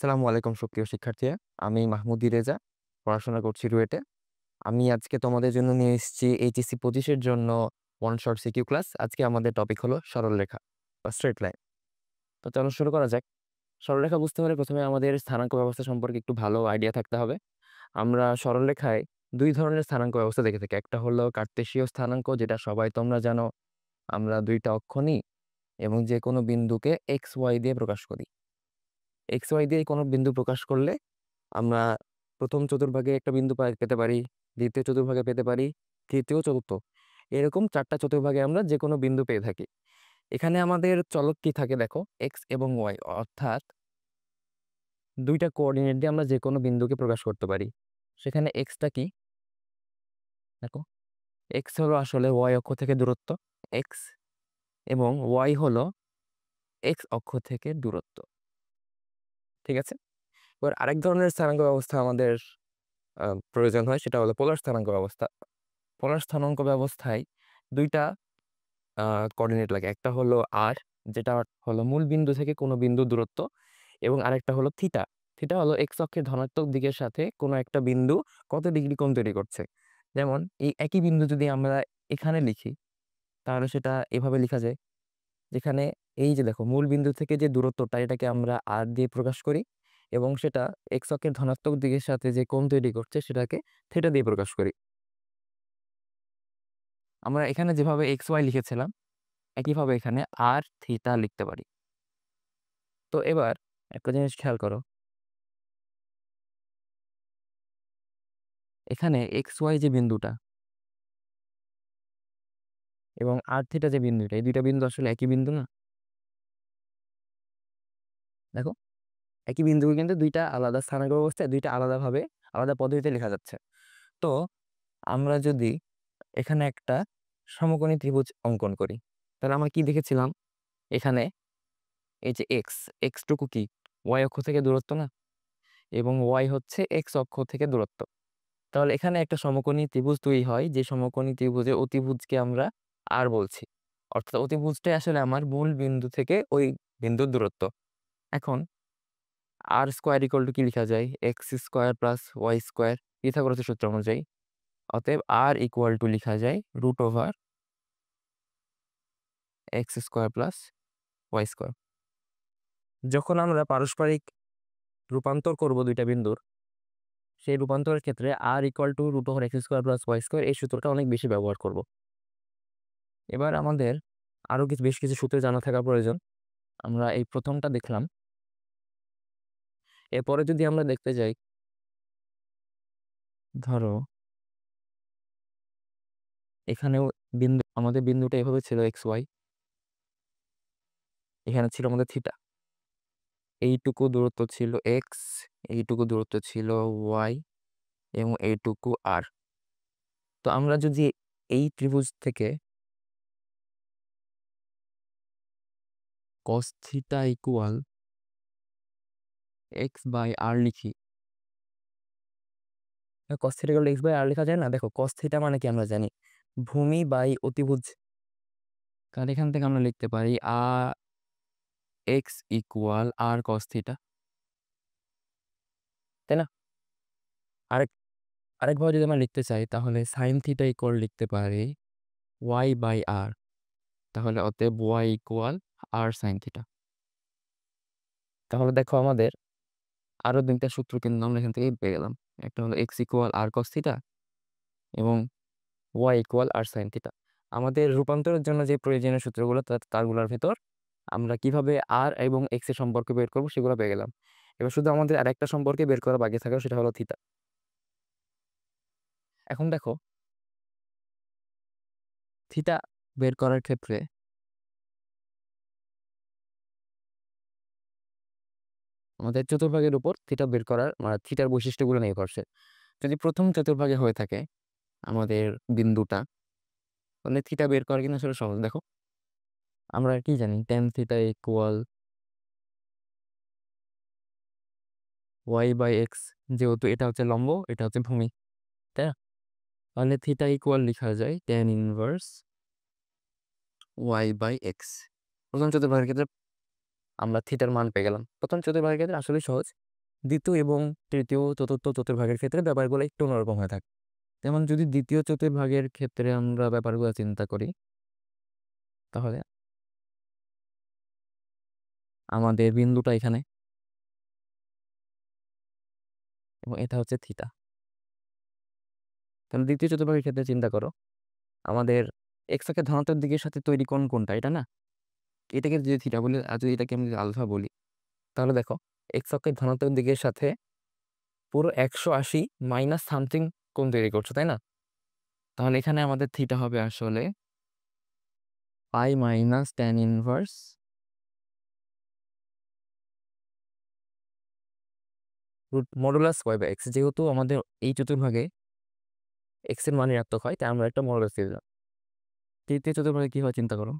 আসসালামু আলাইকুম সুপ্রিয় শিক্ষার্থীরা। আমি মাহমুদী রেজা, পড়াশোনা করছি রুয়েটে। আমি আজকে তোমাদের জন্য নিয়ে এসেছি এইচএসসি 25-এর জন্য ওয়ান শর্ট সিকিউ ক্লাস। আজকে আমাদের টপিক হলো সরলরেখা বা স্ট্রেট লাইন। তো চলো শুরু করা যাক। সরলরেখা বুঝতে হলে প্রথমে আমাদের স্থানাঙ্ক ব্যবস্থা সম্পর্কে একটু ভালো আইডিয়া থাকতে হবে। আমরা সরলরেখায় দুই ধরনের স্থানাঙ্ক ব্যবস্থা দেখে থাকি। একটা হলো কার্তেশীয় স্থানাঙ্ক, যেটা সবাই তোমরা জানো। আমরা দুইটা অক্ষ নিই এবং যে কোনো বিন্দুকে এক্স ওয়াই দিয়ে প্রকাশ করি। এক্স ওয়াই দিয়ে কোনো বিন্দু প্রকাশ করলে আমরা প্রথম চতুর্ভাগে একটা বিন্দু পেতে পারি, দ্বিতীয় চতুর্ভাগে পেতে পারি, তৃতীয় চতুর্থ, এরকম চারটা চতুর্ভাগে আমরা যে কোনো বিন্দু পেয়ে থাকি। এখানে আমাদের চলক কি থাকে দেখো, এক্স এবং ওয়াই, অর্থাৎ দুইটা কোঅর্ডিনেট দিয়ে আমরা যে কোনো বিন্দুকে প্রকাশ করতে পারি। সেখানে এক্সটা কি দেখো, এক্স হলো আসলে ওয়াই অক্ষ থেকে দূরত্ব এক্স, এবং ওয়াই হলো এক্স অক্ষ থেকে দূরত্ব। ঠিক আছে। এবার আরেক ধরনের স্থানাঙ্ক ব্যবস্থা আমাদের প্রয়োজন হয়, সেটা হলো পোলার স্থানাঙ্ক ব্যবস্থা। পোলার স্থানাঙ্ক ব্যবস্থায় দুইটা কোঅর্ডিনেট লাগে। একটা হলো আর, যেটা হলো মূল বিন্দু থেকে কোনো বিন্দু দূরত্ব, এবং আরেকটা হলো থিটা। থিটা হলো এক্স অক্ষের ধনাত্মক দিকের সাথে কোনো একটা বিন্দু কত ডিগ্রি কোণ তৈরি করছে। যেমন এই একই বিন্দু যদি আমরা এখানে লিখি, তাহলে সেটা এভাবে লেখা যায়, যেখানে এই যে দেখো মূল বিন্দু থেকে যে দূরত্বটা, এটাকে আমরা আর দিয়ে প্রকাশ করি, এবং সেটা এক্স অক্ষের ধনাত্মক দিকের সাথে যে কোণ তৈরি করছে সেটাকে থিটা দিয়ে প্রকাশ করি। আমরা এখানে যেভাবে এক্স ওয়াই লিখেছিলাম, একইভাবে এখানে আর থিটা লিখতে পারি। তো এবার একটা জিনিস খেয়াল করো, এখানে এক্স ওয়াই যে বিন্দুটা এবং আর থিটা যে বিন্দুটা, এই দুইটা বিন্দু আসলে একই বিন্দু না? দেখো, একই বিন্দুকে কিন্তু দুইটা আলাদা স্থানাঙ্ক ব্যবস্থায় দুইটা আলাদাভাবে আলাদা পদ্ধতিতে লেখা যাচ্ছে। তো আমরা যদি এখানে একটা সমকোণী ত্রিভুজ অঙ্কন করি, তাহলে আমরা কি দেখেছিলাম, এখানে এই যে এক্স, এক্স টুকু কি ওয়াই অক্ষ থেকে দূরত্ব না, এবং ওয়াই হচ্ছে এক্স অক্ষ থেকে দূরত্ব। তাহলে এখানে একটা সমকোণী ত্রিভুজ তৈরি হয়, যে সমকোণী ত্রিভুজের অতিভুজকে আমরা আর বলছি। অর্থাৎ অতিভুজটাই আসলে আমার মূল বিন্দু থেকে ওই বিন্দুর দূরত্ব। এখন আর স্কোয়ার ইকুয়াল টু কি লেখা যায়, x square plus y square, পিথাগোরাসের সূত্র অনুযায়ী। অতএব আর ইকুয়াল টু লেখা যায় root over x square plus y square. যখন আমরা পারস্পরিক রূপান্তর করব দুইটা বিন্দুর, সেই রূপান্তরের ক্ষেত্রে r equal to root over x square plus y square, এই সূত্রটা অনেক বেশি ব্যবহার করব। এবার আমাদের আরো বেশ কিছু সূত্র জানা থাকা প্রয়োজন। আমরা এই প্রথমটা দেখলাম, এরপরে যদি আমরা দেখতে যাই, ধরো এখানেও আমাদের বিন্দুটা এভাবে ছিল এক্স ওয়াই, এখানে ছিল আমাদের থিটা, এইটুকু দূরত্ব ছিল এক্স, এইটুকু দূরত্ব ছিল ওয়াই, এবং এইটুকু আর। তো আমরা যদি এই ত্রিভুজ থেকে cos theta equal x by r লিখি, cos theta equal x by r লেখা যায় না? দেখো cos থিটা মানে কি আমরা জানি, ভূমি বাই অতিভুজ। কারণ এখান থেকে আমরা লিখতে পারি এক্স ইকুয়াল আর cos থিটা, তাই না? আরেক আরেকভাবে যদি আমরা লিখতে চাই, তাহলে সাইন থিটা ইকুয়াল লিখতে পারি ওয়াই বাই আর। তাহলে অতএব ওয়াই ইকুয়াল আর সাইন থিটা। তাহলে দেখো আমাদের আরো দুইটা সূত্র কিন্তু আমরা এখান থেকে পেয়ে গেলাম। একটা হলো এক্স ইকুয়াল আর cos থিটা এবং ওয়াই ইকুয়াল আর সাইন থিটা। আমাদের রূপান্তরের জন্য যে প্রয়োজনীয় সূত্রগুলো, তারগুলোর ভেতর আমরা কিভাবে আর এবং এক্স এর সম্পর্ক বের করবো সেগুলো পেয়ে গেলাম। এবার শুধু আমাদের আরেকটা সম্পর্কে বের করা বাকি থাকলো, সেটা হলো থিটা। এখন দেখো, থিটা বের করার ক্ষেত্রে আমাদের চতুর্ভাগের উপর থিটা বের করার মানে থিটার বৈশিষ্ট্যগুলো নির্ভরশীল। যদি প্রথম চতুর্ভাগে হয়ে থাকে আমাদের বিন্দুটা, তাহলে থিটা বের করা কিন্তু আসলে সহজ। দেখো আমরা কি জানি, tan theta equal y by x, যেহেতু এটা হচ্ছে লম্ব, এটা হচ্ছে ভূমি, তাই না? তাহলে থিটা ইকুয়াল লেখা যায় tan inverse y by x. প্রথম চতুর্ভাগের ক্ষেত্রে আমরা থিটার মান পেয়ে গেলাম। প্রথম চতুর্ভাগের ক্ষেত্রে আসলে সহজ, দ্বিতীয় এবং তৃতীয়, চতুর্থ, চতুর্ভাগের ক্ষেত্রে ব্যাপারগুলো একটু অন্যরকম হয়ে থাকে। যেমন যদি দ্বিতীয় চতুর্ভাগের ক্ষেত্রে আমরা ব্যাপারগুলো চিন্তা করি, তাহলে আমাদের বিন্দুটা এখানে এবং এটা হচ্ছে থিটা। তাহলে দ্বিতীয় চতুর্ভাগের ক্ষেত্রে চিন্তা করো, আমাদের এক্স অক্ষের ধনাত্মক দিকের সাথে তৈরি কোণ কোনটা? এটা না? এটাকে যদি থিটা বলি আর যদি এটাকে আমি আলফা বলি, তাহলে দেখো এক্স অক্ষের ধনাত্মক দিকের সাথে পুরো 180 মাইনাস সামথিং কোণ তৈরি করছো, তাই না? তাহলে এখানে আমাদের থিটা হবে আসলে pi minus tan inverse root modulus y by x. যেহেতু আমাদের এই চতুর্ভাগে এক্স এর মান ঋণাত্মক হয়, তাই আমরা একটা মডুলাস দিয়ে দিলাম। তৃতীয় চতুর্ভাগে কি হয় চিন্তা করো।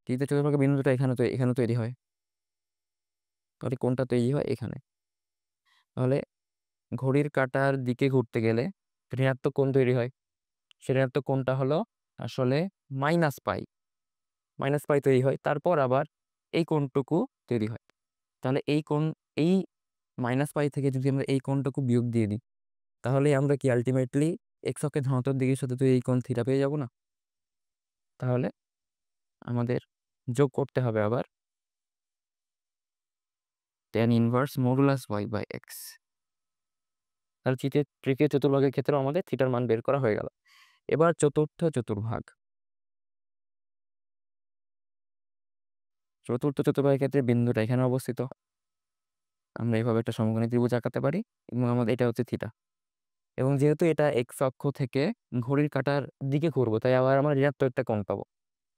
তৃতীয় চতুর্ভাগে বিন্দুটা এখানে তৈরি হয়, তাহলে কোনটা তৈরি হয়? এখানে। তাহলে ঘড়ির কাঁটার দিকে ঘুরতে গেলে ঋণাত্মক কোণ তৈরি হয়। সে ঋণাত্মক কোণটা হলো আসলে মাইনাস পাই। মাইনাস পাই তৈরি হয়, তারপর আবার এই কোণটুকু তৈরি হয়। তাহলে এই মাইনাস পাই থেকে যদি আমরা এই কোণটুকু বিয়োগ দিয়ে দিই, তাহলে আমরা কি আলটিমেটলি এক্স অক্ষের ধনাত্মক দিকের সাথে তো এই কোণ থিটা পেয়ে যাব না? তাহলে আমাদের যোগ করতে হবে আবার tan inverse modulus y by x. তাহলে তৃতীয় চতুর্ভাগের ক্ষেত্রে আমাদের থিটার মান বের করা হয়ে গেল। এবার চতুর্থ চতুর্ভাগ। চতুর্থ চতুর্ভাগের ক্ষেত্রে বিন্দুটা এখানে অবস্থিত। আমরা এইভাবে একটা সমকোণী ত্রিভুজ আঁকাতে পারি এবং আমাদের এটা হচ্ছে থিটা। এবং যেহেতু এটা এক্স অক্ষ থেকে ঘড়ির কাঁটার দিকে ঘুরবো, তাই আবার আমরা ঋণাত্মক একটা কোণ পাবো।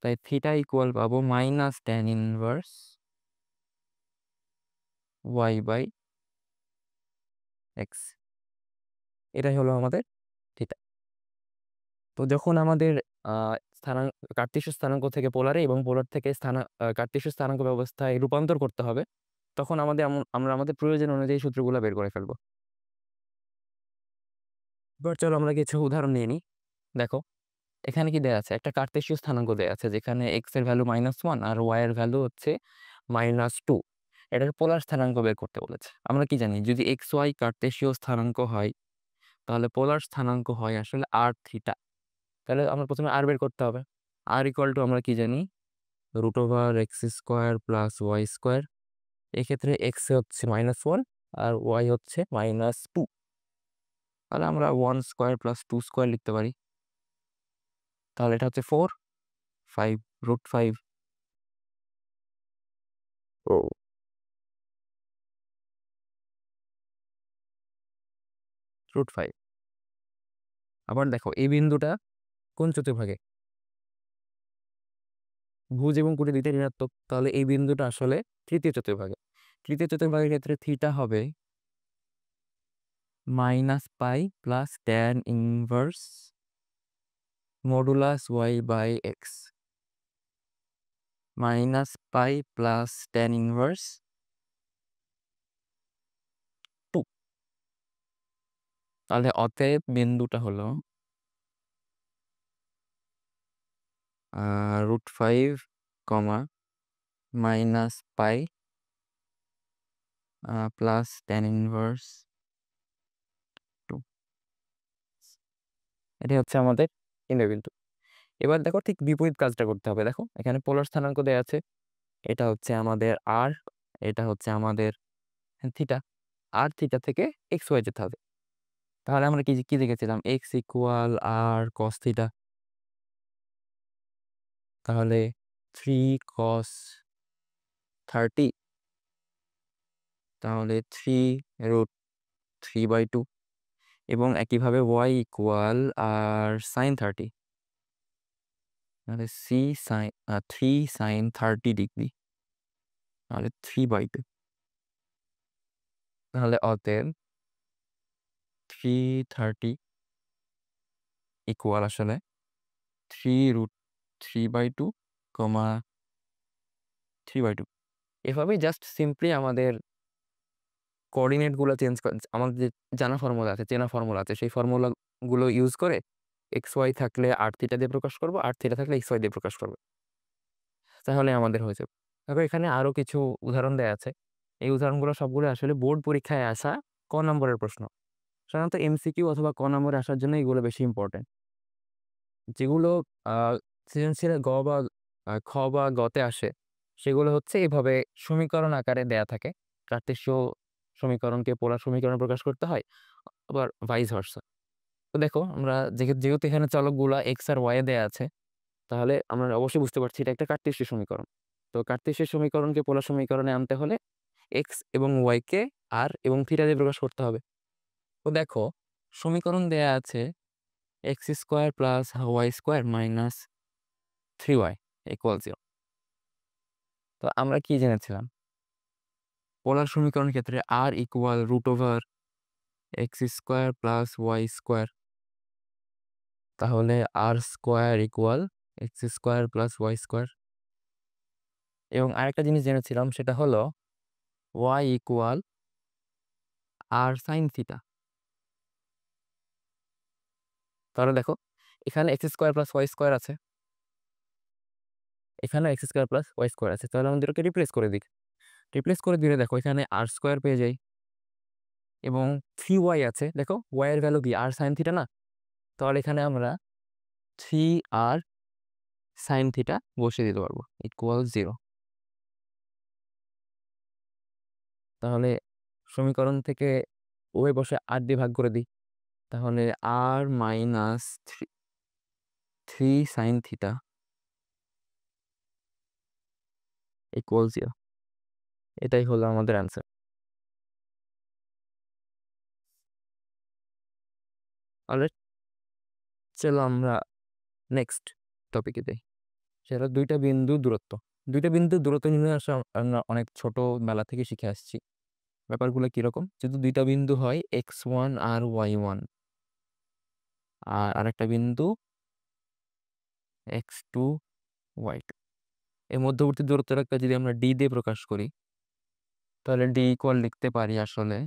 তাই থিটা ইকুয়াল পাবো minus tan inverse y by x. এটাই হলো আমাদের থিটা। তো যখন আমাদের স্থানাঙ্ক কার্টেসীয় স্থানাঙ্ক থেকে পোলারে এবং পোলার থেকে কার্টেসীয় স্থানাঙ্ক ব্যবস্থায় রূপান্তর করতে হবে, তখন আমরা আমাদের প্রয়োজন অনুযায়ী সূত্রগুলো বের করে ফেলবো। এবার চলো আমরা কিছু উদাহরণ নিয়ে নিই। দেখো এখানে কি দেয়া আছে, একটা কার্টেসীয় স্থানাঙ্ক দেয়া আছে যেখানে এক্স এর ভ্যালু -1 আর ওয়াই এর ভ্যালু হচ্ছে -2। এটার পোলার স্থানাঙ্ক বের করতে বলেছে। আমরা কি জানি, যদি এক্স ওয়াই কার্টেসীয় স্থানাঙ্ক হয়, তাহলে পোলার স্থানাঙ্ক হয় আসলে আর থিটা। তাহলে আমরা প্রথমে আর বের করতে হবে। আর ইকুয়াল টু আমরা কি জানি, √x² প্লাস y²। এক্ষেত্রে এক্স হচ্ছে -1 আর ওয়াই হচ্ছে -2। তাহলে আমরা 1² প্লাস 2² লিখতে পারি। তাহলে এটা হচ্ছে 4, 5, √5 ও √5। আবার দেখো এই বিন্দুটা কোন চতুর্ভাগে? ভুজ এবং কোটি দুইটা ঋণাত্মক, তাহলে এই বিন্দুটা আসলে তৃতীয় চতুর্ভাগে। তৃতীয় চতুর্ভাগের ক্ষেত্রে থিটা হবে -pi plus tan inverse modulus y by x. -Pi plus tan inverse 2। তাহলে অতএব বিন্দুটা হলো √5, -পাই প্লাস ট্যান ইনভার্স 2। এটাই হচ্ছে আমাদের কেন্দ্রবিন্দু। এবার দেখো ঠিক বিপরীত কাজটা করতে হবে। দেখো এখানে পোলার স্থানাঙ্ক দেওয়া আছে, এটা হচ্ছে আমাদের আর, এটা হচ্ছে আমাদের থিটা। আর থিটা থেকে এক্স ওয়াই যেতে হবে। তাহলে আমরা কি কি দেখেছিলাম, এক্স ইকুয়াল আর কস থিটা। তাহলে 3 cos 30, তাহলে 3√3/2। এবং একইভাবে ওয়াই ইকুয়াল আর সাইন 30, তাহলে 3 sin 30 ডিগ্রি, তাহলে 3/2। তাহলে অতএব 330 ইকুয়াল আসলে 3√3/2, 3/2। এভাবেই জাস্ট সিম্পলি আমাদের কোঅর্ডিনেটগুলো চেঞ্জ করে, আমাদের যে জানা ফর্মুলা আছে, চেনা ফর্মুলা আছে, সেই ফর্মুলাগুলো ইউজ করে এক্স ওয়াই থাকলে আর থিটা দিয়ে প্রকাশ করবো, আর থিটা থাকলে এক্স ওয়াই দিয়ে প্রকাশ করবো। তাহলে আমাদের হয়ে যাবে। তারপর এখানে আরো কিছু উদাহরণ দেয়া আছে। এই উদাহরণগুলো সবগুলো আসলে বোর্ড পরীক্ষায় আসা ক নম্বরের প্রশ্ন। সাধারণত এমসিকিউ অথবা ক নম্বরে আসার জন্য এগুলো বেশি ইম্পর্টেন্ট। যেগুলো আ সৃজনশীলে গ বা খ বা গতে আসে, সেগুলো হচ্ছে এভাবে সমীকরণ আকারে দেয়া থাকে। কার্টেসীয় সমীকরণকে পোলার সমীকরণে প্রকাশ করতে হয়, আবার ভাইস ভার্সা। তো দেখো আমরা যেহেতু এখানে চলকগুলা এক্স আর ওয়াই এ দেয়া আছে, তাহলে আমরা অবশ্যই বুঝতে পারছি এটা একটা কার্টেসীয় সমীকরণ। তো কার্টেসীয় সমীকরণকে পোলার সমীকরণে আনতে হলে এক্স এবং ওয়াই কে আর এবং থিটা দিয়ে প্রকাশ করতে হবে। তো দেখো সমীকরণ দেয়া আছে x square plus y square minus 3y equal 0। তো আমরা কি জেনেছিলাম? পোলার সমীকরণের ক্ষেত্রে r equal root over x square plus y square. তাহলে r square equal x square plus y square. এবং আরেকটা জিনিস জেনেছিলাম, সেটা হলো y equal r sine theta. তাহলে দেখো এখানে x square plus y square আছে, এখানে x square plus y square আছে। তাহলে আমাদের ওকে রিপ্লেস করে দিই। রিপ্লেস করে দিলে দেখো এখানে আর স্কোয়ার পেয়ে যাই এবং 3y আছে। দেখো y এর ভ্যালু কি আর সাইন থিটা না? তাহলে এখানে আমরা 3r সাইন থিটা বসিয়ে দিতে পারবো ইকুয়াল 0। তাহলে সমীকরণ থেকে ওয়ে বসে আর দিয়ে ভাগ করে দিই। তাহলে r minus three sine theta equal 0। এটাই হলো আমাদের অ্যান্সার। অলরাইট, চলো আমরা নেক্সট টপিকে যাই। সেটা দুইটা বিন্দু দূরত্ব। দুইটা বিন্দু দূরত্ব নির্ণয় আসলে আমরা অনেক ছোটবেলা থেকে শিখে আসছি। ব্যাপারগুলো কিরকম? যদি দুইটা বিন্দু হয় x1 আর y1, আর আরেকটা বিন্দু x2 y2, এর মধ্যবর্তী দূরত্বটাকে যদি আমরা d দিয়ে প্রকাশ করি, তাহলে d ইকুয়াল লিখতে পারি আসলে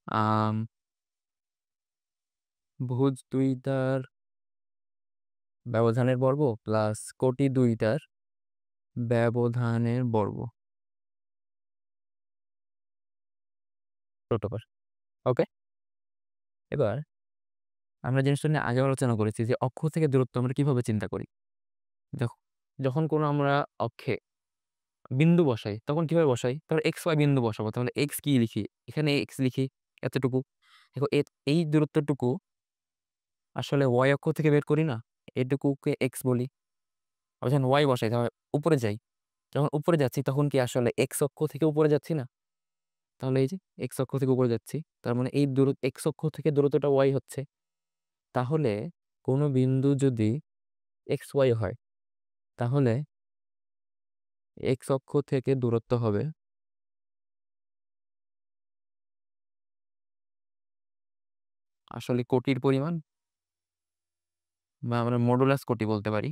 আম, ভুজ দুইটার ব্যবধানের বর্গ প্লাস কোটি দুইটার ব্যবধানের বর্গ ছোট করে। ওকে, এবার আমরা জিনিসটা নিয়ে আগে আলোচনা করেছি যে অক্ষ থেকে দূরত্ব আমরা কিভাবে চিন্তা করি। দেখো যখন কোনো আমরা অক্ষে বিন্দু বসাই তখন কিভাবে বসাই? তাহলে এক্স ওয়াই বিন্দু বসাবো, তাহলে এক্স কি লিখি? এখানে এক্স লিখি এতটুকু। দেখো এই দূরত্বটুকু আসলে ওয়াই অক্ষ থেকে বের করি না, এটুকুকে এক্স বলি। আবার যখন ওয়াই বসাই তাহলে উপরে যাই, যখন উপরে যাচ্ছি তখন কি আসলে এক্স অক্ষ থেকে উপরে যাচ্ছি না? তাহলে এই যে এক্স অক্ষ থেকে উপরে যাচ্ছি, তার মানে এই দূরত্ব এক্স অক্ষ থেকে দূরত্বটা ওয়াই হচ্ছে। তাহলে কোনো বিন্দু যদি এক্স ওয়াই হয়, তাহলে এক্স অক্ষ থেকে দূরত্ব হবে আসলে কোটির পরিমাণ, বা আমরা মডুলাস কোটি বলতে পারি।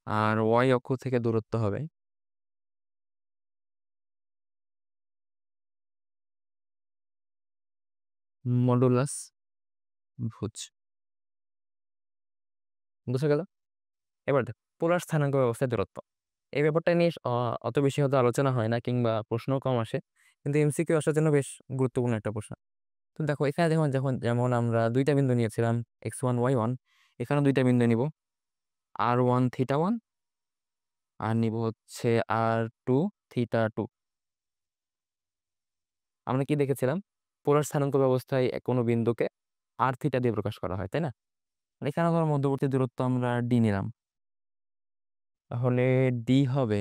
আর ওয়াই অক্ষ থেকে দূরত্ব হবে মডুলাস ভুজ। বুঝা গেল? এবার দেখ পোলার স্থানাঙ্ক ব্যবস্থায় দূরত্ব, এই ব্যাপারটা নিয়ে অত বেশি হয়তো আলোচনা হয় না কিংবা প্রশ্ন কম আসে, কিন্তু এমসিকিউ আসার জন্য বেশ গুরুত্বপূর্ণ একটা প্রশ্ন। তো দেখো এখানে দেখুন, যেমন আমরা দুইটা বিন্দু নিয়েছিলাম x1 y1, এখানে দুইটা বিন্দু নিব r1 θ1 আর নিব হচ্ছে r2 θ2। আমরা কি দেখেছিলাম? পোলার স্থানাঙ্ক ব্যবস্থায় কোনো বিন্দুকে আর থিটা দিয়ে প্রকাশ করা হয়, তাই না? আর এখানে ধর মধ্যবর্তী দূরত্ব আমরা ডি নিলাম, তাহলে ডি হবে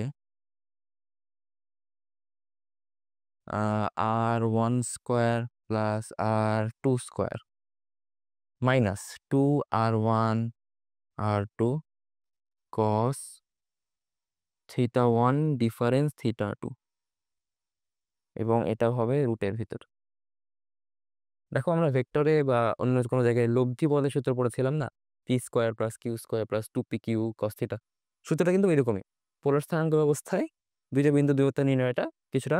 r1 square plus r2 square minus 2r1 r2 cos θ1 difference θ2, এবং এটা হবে রুটের ভিতর। দেখো আমরা ভেক্টরে বা অন্য কোনো জায়গায় লব্ধি বলের সূত্র পড়েছিলাম না, p square plus q square plus 2p q cos theta. সূত্রটা কিন্তু এরকমই। পোলার স্থানাঙ্ক ব্যবস্থায় দুইটা বিন্দু দূরত্ব নির্ণয়টা কিছুটা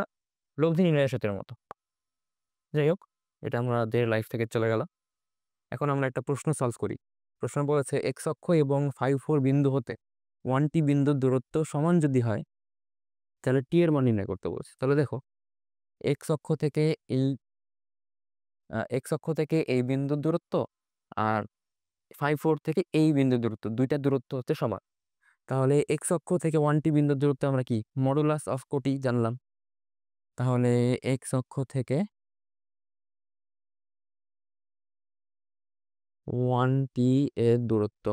লব্ধি নির্ণয়ের সূত্রের মতো। যাই হোক, এটা আমাদের লাইফ থেকে চলে গেল। এখন আমরা একটা প্রশ্ন সলভ করি। প্রশ্ন বলেছে এক্স অক্ষ এবং 5 4 বিন্দু হতে 1টি বিন্দুর দূরত্ব সমান যদি হয়, তাহলে টি এর মান নির্ণয় করতে বলছে। তাহলে দেখো এক্স অক্ষ থেকে এই এক্স অক্ষ থেকে এই বিন্দুর দূরত্ব আর 5 4 থেকে এই বিন্দুর দূরত্ব, দুইটা দূরত্ব হচ্ছে সমান। তাহলে এক্স অক্ষ থেকে 1টি বিন্দুর দূরত্ব আমরা কি মডুলাস অফ কোটি জানলাম। তাহলে এক্স অক্ষ থেকে 1টি এর দূরত্ব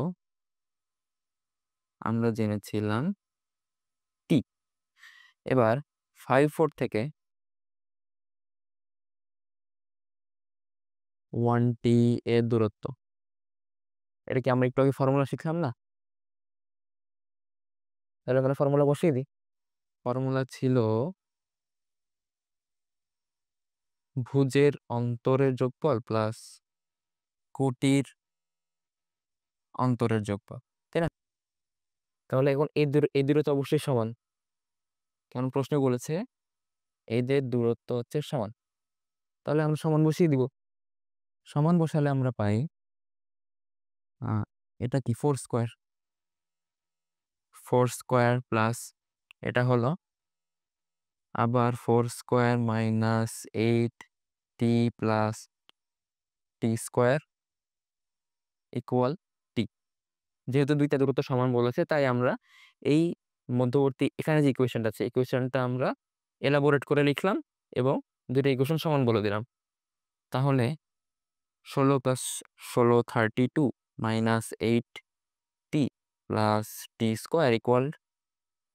আমরা জেনেছিলাম টি। এবার 5 4 থেকে 1টি এর দূরত্ব, এটা কি আমরা একটু আগে ফর্মুলা শিখলাম না? তাহলে ওখানে ফর্মুলা বসিয়ে দিই। ফর্মুলা ছিল ভুজের অন্তরের যোগফল প্লাস কোটির অন্তরের যোগফল, তাই না? তাহলে এখন এই দূরত্ব অবশ্যই সমান, কারণ প্রশ্ন বলেছে এদের দূরত্ব হচ্ছে সমান। তাহলে আমরা সমান বসিয়ে দিব। সমান বসালে আমরা পাই এটা কি 4 স্কোয়ার প্লাস এটা হলো আবার 4 স্কোয়ার মাইনাস 8t প্লাস টি স্কোয়ার ইকুয়াল টি। যেহেতু দুইটা দূরত্ব সমান বলেছে, তাই আমরা এই মধ্যবর্তী এখানে যে ইকুয়েশনটা আছে, ইকুয়েশনটা আমরা এলাবোরেট করে লিখলাম এবং দুইটা ইকুয়েশন সমান বলে দিলাম। তাহলে 16 + 16 32 মাইনাস 8t প্লাস টি স্কোয়ার ইকুয়াল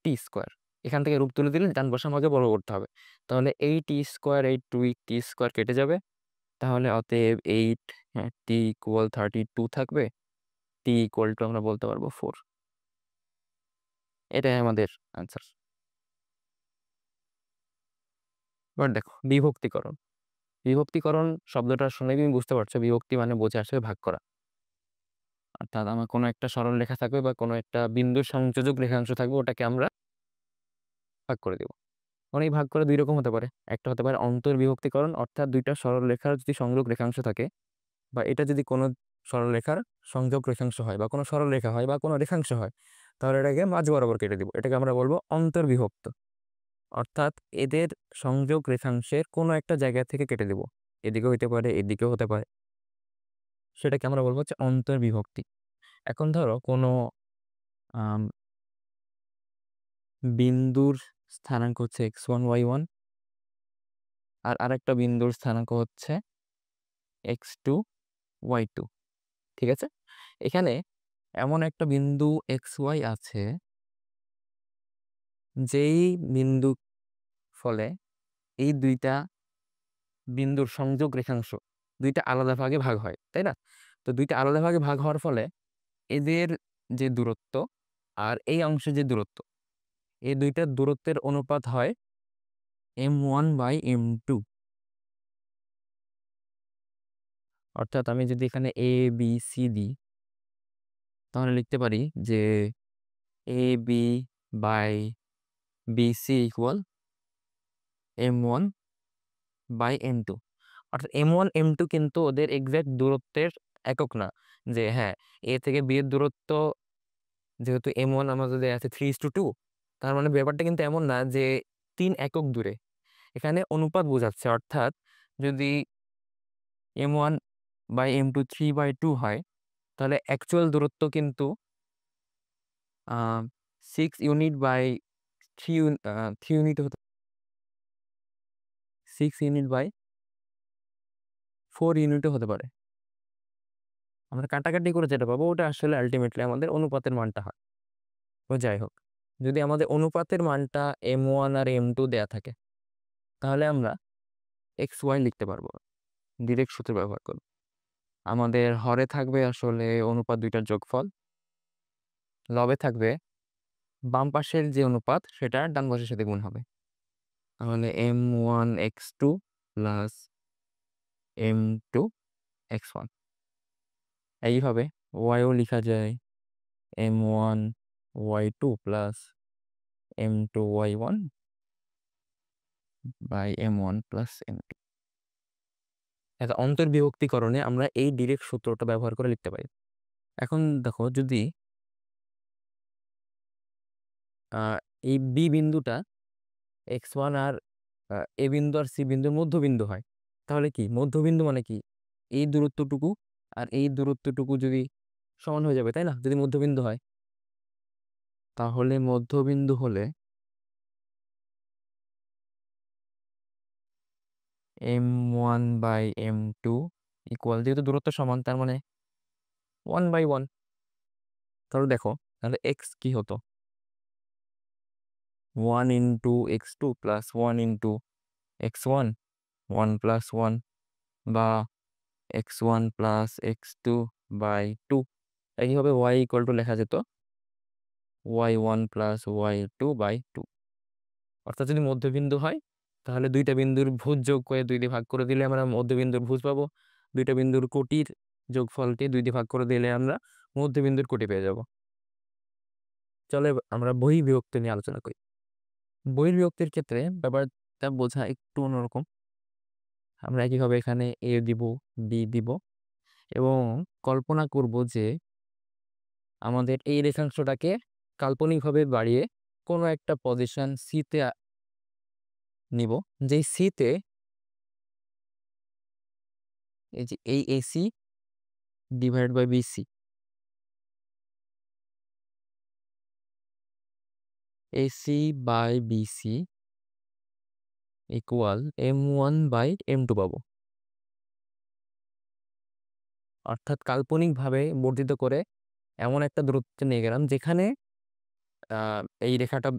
টি স্কোয়ার। এখান থেকে রূপ তুলে দিলে ডান পাশে আমাকে বড় করতে হবে। তাহলে এই টি স্কোয়ার এই টি স্কোয়ার কেটে যাবে। তাহলে অতএব 8 টি ইকুয়াল 32 থাকবে, টি ইকুয়াল টু আমরা বলতে পারবো 4। এটাই আমাদের আনসার। এবার দেখো বিভক্তিকরণ। বিভক্তিকরণ শব্দটা শুনে তুমি বুঝতে পারছো, বিভক্তি মানে বোঝা আসলে ভাগ করা। অর্থাৎ আমার কোনো একটা সরল রেখা থাকবে বা কোনো একটা বিন্দুর সংযোজক রেখাংশ থাকবে, ওটাকে আমরা ভাগ করে দেবো। অনেক ভাগ করে দুই রকম হতে পারে। একটা হতে পারে অন্তর্বিভক্তিকরণ, অর্থাৎ দুইটা সরল রেখার যদি সংযোগ রেখাংশ থাকে, বা এটা যদি কোনো সরল রেখার সংযোগ রেখাংশ হয় বা কোনো সরল রেখা হয় বা কোনো রেখাংশ হয়, তাহলে এটাকে মাঝ বরাবর কেটে দিব। এটাকে আমরা বলবো অন্তর্বিভক্ত। অর্থাৎ এদের সংযোগ রেখাংশের কোনো একটা জায়গা থেকে কেটে দেব, এদিকেও হতে পারে এদিকেও হতে পারে, সেটাকে আমরা বলবো হচ্ছে অন্তর্বিভক্তি। এখন ধরো কোনো আম, বিন্দুর স্থানাঙ্ক হচ্ছে x1 y1 আর আরেকটা বিন্দুর স্থানাঙ্ক হচ্ছে x2 y2। ঠিক আছে, এখানে এমন একটা বিন্দু xy আছে যেই বিন্দু ফলে এই দুইটা বিন্দুর সংযোগ রেখাংশ দুইটা আলাদা ভাগে ভাগ হয়, তাই না? তো দুইটা আলাদা ভাগে ভাগ হওয়ার ফলে এদের যে দূরত্ব আর এই অংশে যে দূরত্ব, এই দুইটার দূরত্বের অনুপাত হয় m1/m2। অর্থাৎ আমি যদি এখানে এ বি সি দিই, তাহলে লিখতে পারি যে A B by B C equal m1/m2। অর্থাৎ m1 m2 কিন্তু ওদের এক্সাক্ট দূরত্বের একক না। যে হ্যাঁ, এ থেকে বি এর দূরত্ব যেহেতু m1 আমাদের দেয়া আছে 3:2, তার মানে ব্যাপারটা কিন্তু এমন না যে 3 একক দূরে। এখানে অনুপাত বোঝাচ্ছে। অর্থাৎ যদি m1/m2 3/2 হয়, তাহলে অ্যাকচুয়াল দূরত্ব কিন্তু 6 ইউনিট হতে 6 ইউনিট/4 ইউনিটও হতে পারে। আমরা কাটাকাটি করে যেটা পাবো ওটা আসলে আলটিমেটলি আমাদের অনুপাতের মানটা হয়। তো যাই হোক, যদি আমাদের অনুপাতের মানটা m1 আর m2 দেয়া থাকে, তাহলে আমরা xy লিখতে পারবো ডিরেক্ট সূত্র ব্যবহার করব। আমাদের হরে থাকবে আসলে অনুপাত দুইটার যোগফল, লবে থাকবে বাম পাশের যে অনুপাত সেটা ডান পাশের সাথে গুণ হবে। তাহলে m1 x2 plus m2 x1। এইভাবে ওয়াইও লেখা যায় m1 y2 plus m2 y1 by m1 plus m2। এটা অন্তর্বিভক্তিকরণে আমরা এই ডিরেক্ট সূত্রটা ব্যবহার করে লিখতে পারি। এখন দেখো, যদি এই বি বিন্দুটা x1 আর এ বিন্দু আর সি বিন্দুর মধ্যবিন্দু হয়, তাহলে কি মধ্যবিন্দু মানে কি এই দূরত্বটুকু আর এই দূরত্বটুকু যদি সমান হয়ে যাবে, তাই না? যদি মধ্যবিন্দু হয়, তাহলে মধ্যবিন্দু হলে m1/m2 ইকুয়াল, যেহেতু দূরত্ব সমান তার মানে 1/1। তাহলে দেখো, তাহলে এক্স কি হতো, 1 × x2 প্লাস 1 × x1, 1+1, বা x1 + x2/2। একইভাবে y ইকুয়াল টু লেখা যেত y1 + y2/2। অর্থাৎ যদি মধ্যবিন্দু হয়, তাহলে দুইটা বিন্দুর ভুজ যোগ করে 2 দিয়ে ভাগ করে দিলে আমরা মধ্যবিন্দুর ভুজ পাবো। দুইটা বিন্দুর কোটির যোগফলকে 2 দিয়ে ভাগ করে দিলে আমরা মধ্যবিন্দুর কোটি পেয়ে যাব। চলে আমরা বহির্বিভক্তি নিয়ে আলোচনা করি। বহির্বিভক্তির ক্ষেত্রে ব্যাপারটা বোঝা একটু অন্যরকম। আমরা একইভাবে এখানে এ দিব, বি দিব, এবং কল্পনা করব যে আমাদের এই রেখাংশটাকে কাল্পনিকভাবে বাড়িয়ে কোনো একটা পজিশন সিতে নিব, যেই সিতে এই যে এই AC divide by BC, AC by BC equal m1/m2 পাবো। অর্থাৎ কাল্পনিকভাবে বর্ধিত করে এমন একটা দূরত্বে নিয়ে গেলাম যেখানে এই রেখাটা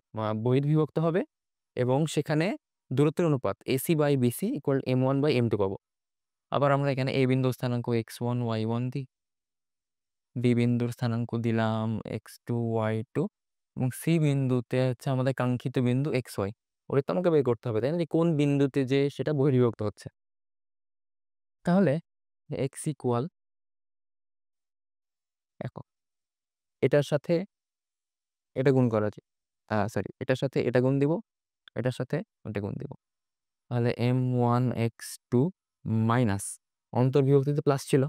বহির্বিভক্ত হবে, এবং সেখানে দূরত্বের অনুপাত AC/BC ইকুয়াল m1/m2 পাবো। আবার আমরা এখানে এ বিন্দুর স্থানাঙ্ক x1 y1 দিই, বি বিন্দুর স্থানাঙ্ক দিলাম x2 y2, এবং সি বিন্দুতে হচ্ছে আমাদের কাঙ্ক্ষিত বিন্দু xy। ওটা তো আমাকে বের করতে হবে, তাই না, যে কোন বিন্দুতে যে সেটা বহির্বিভক্ত হচ্ছে। তাহলে x ইকুয়াল, এখন এটার সাথে এটা গুণ করা যায়, সরি, এটার সাথে এটা গুণ দিব, এটার সাথে এটা গুণ দিব, তাহলে m1x2 মাইনাস, অন্তর্বিভক্তিতে প্লাস ছিল,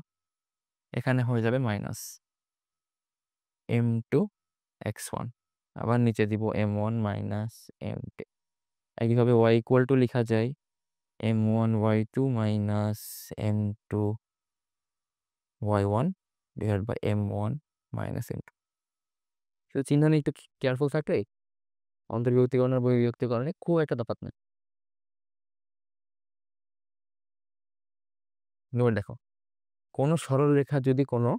এখানে হয়ে যাবে মাইনাস m2x1। আবার নিচে দিব m1 মাইনাস m2। একইভাবে y ইকুয়াল টু লেখা যায় m1y2 minus m2y1 divide by m1 minus m2। শুধু চিহ্ন নিয়ে একটু কেয়ারফুল থাকলে অন্তর্বিভক্তিকরণ আর বহির্বিভক্তিকরণে খুব একটা তফাৎ নেই। এবার দেখো, কোনো সরল রেখা যদি কোনো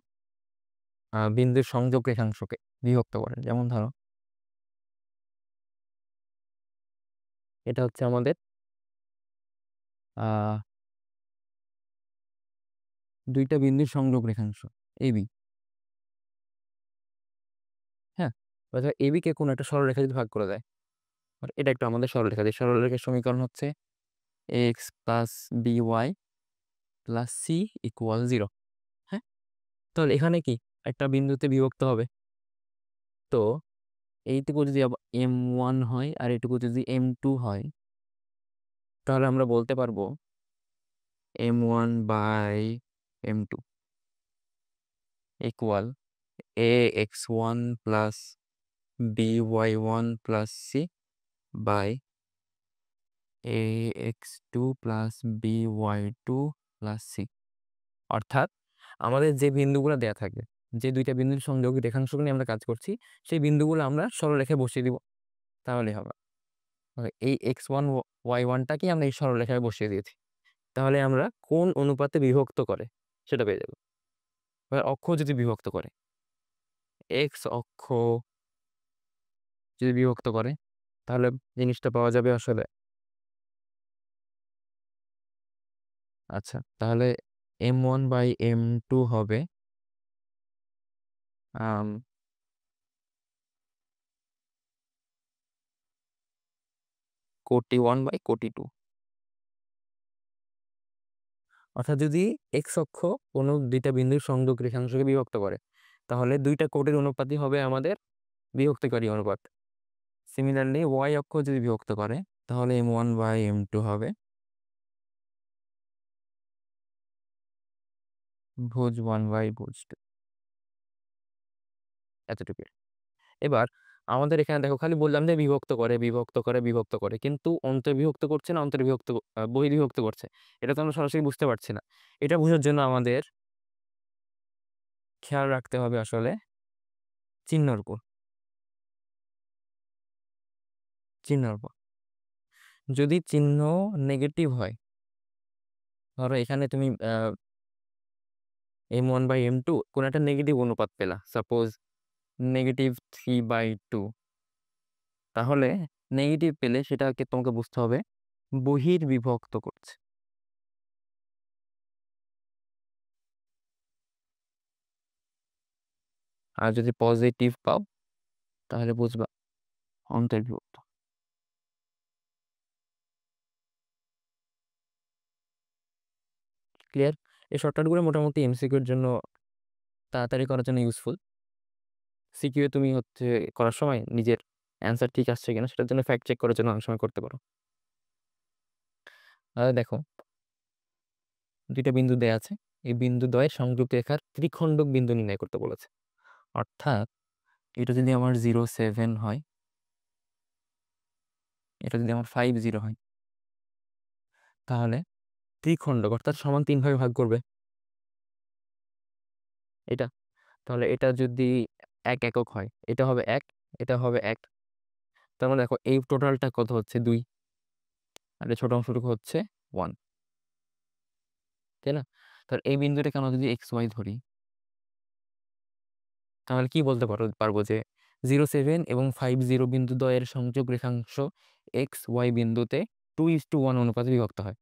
বিন্দুর সংযোগ রেখাংশকে বিভক্ত করে, যেমন ধরো এটা হচ্ছে আমাদের আহ দুইটা বিন্দুর সংযোগ রেখাংশ এবি। হ্যাঁ, এবি কে কোনো একটা সরলরেখা যদি ভাগ করে দেয়, আর এটা একটা আমাদের সরলরেখা, যে সরলরেখার সমীকরণ হচ্ছে x plus by plus C equal 0। হ্যাঁ, তাহলে এখানে কি একটা বিন্দুতে বিভক্ত হবে, তো এইটুকু যদি m1 হয় আর এইটুকু যদি m2 হয়, তাহলে আমরা বলতে পারবো m1/m2 equal ax1 plus by1 plus C by ax2 plus by2 plus c. অর্থাৎ আমাদের যে বিন্দুগুলো দেয়া থাকে, যে দুইটা বিন্দুর সংযোগী রেখাংশকে নিয়ে আমরা কাজ করছি, সেই বিন্দুগুলো আমরা সরলরেখায় বসিয়ে দিব, তাহলে হবে। এই x1 y1টাকে আমরা এই সরলরেখায় বসিয়ে দিয়েছি, তাহলে আমরা কোন অনুপাতে বিভক্ত করে সেটা পেয়ে যাব। এবার অক্ষ যদি বিভক্ত করে, এক্স অক্ষ যদি বিভক্ত করে, তাহলে জিনিসটা পাওয়া যাবে আসলে। আচ্ছা, তাহলে m1/m2 হবে কোটি 1/কোটি 2। অর্থাৎ যদি এক্স অক্ষ কোনো দুইটা বিন্দুর সংযোগ রেখাংশকে বিভক্ত করে, তাহলে দুইটা কোটির অনুপাতই হবে আমাদের বিভক্তিকারী অনুপাত। সিমিলারলি ওয়াই অক্ষ যদি বিভক্ত করে, তাহলে m1/m2 হবে ভুজ 1/ভুজ 2, এতটুকু। এবার আমাদের এখানে দেখো খালি বললাম যে বিভক্ত করে বিভক্ত করে বিভক্ত করে, কিন্তু অন্তর্বিভক্ত করছে না অন্তর্বিভক্ত বহির্বিভক্ত করছে, এটা তো আমরা সরাসরি বুঝতে পারছি না। এটা বোঝার জন্য আমাদের খেয়াল রাখতে হবে আসলে চিহ্নর উপর। চিহ্নর উপর যদি চিহ্ন নেগেটিভ হয়, ধরো এখানে তুমি M1/M2 কোন একটা নেগেটিভ অনুপাত পেলা, সাপোজ -3/2, তাহলে নেগেটিভ পেলে সেটাকে তোমাকে বুঝতে হবে বহির্বিভক্ত করছে। আর যদি পজিটিভ পাও তাহলে বুঝবা অন্তর্বিভক্ত। ক্লিয়ার? এই শর্টকাটগুলো মোটামুটি এমসিকিউ এর জন্য তাড়াতাড়ি করার জন্য ইউজফুল। সিকিউ এ তুমি হচ্ছে করার সময় নিজের অ্যান্সার ঠিক আসছে কিনা সেটার জন্য ফ্যাক্ট চেক করার জন্য অনেক সময় করতে পারো। দেখো দুইটা বিন্দু দেয়া আছে, এই বিন্দু দ্বয়ের সংযুক্ত রেখার ত্রিখণ্ডক বিন্দু নির্ণয় করতে বলেছে। অর্থাৎ এটা যদি আমার 0, 7 হয়, এটা যদি আমার 5, 0 হয়, তাহলে ত্রিখণ্ডক অর্থাৎ সমান 3 ভাগে ভাগ করবে এটা। তাহলে এটা যদি 1 একক হয়, এটা হবে 1, এটা হবে 1। তার মানে দেখো এই টোটালটা কত হচ্ছে 2, আর এই ছোট অংশটুকু হচ্ছে 1, তাই না? তাহলে এই বিন্দুটাকে আমরা যদি XY ধরি, তাহলে কি বলতে পারবো যে 0, 7 এবং 5, 0 বিন্দু দ্বয়ের সংযোগ রেখাংশ XY বিন্দুতে 2:1 অনুপাতে বিভক্ত হয়।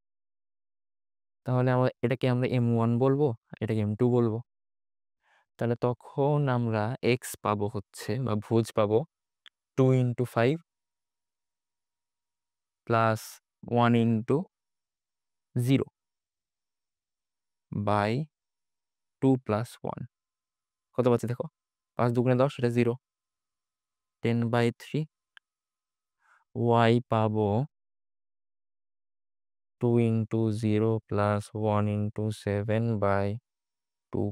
তাহলে এটাকে আমরা M1 বলবো, এটাকে M2 বলবো। তাহলে তখন আমরা এক্স পাবো হচ্ছে বা ভুজ পাবো 2 × 5 প্লাস 1 × 0 বাই 2 + 1। কত পাচ্ছি দেখো, 5 × 2 = 10, এটা 0। 10/3 ওয়াই পাবো 2 × 0 প্লাস 1 × 7/2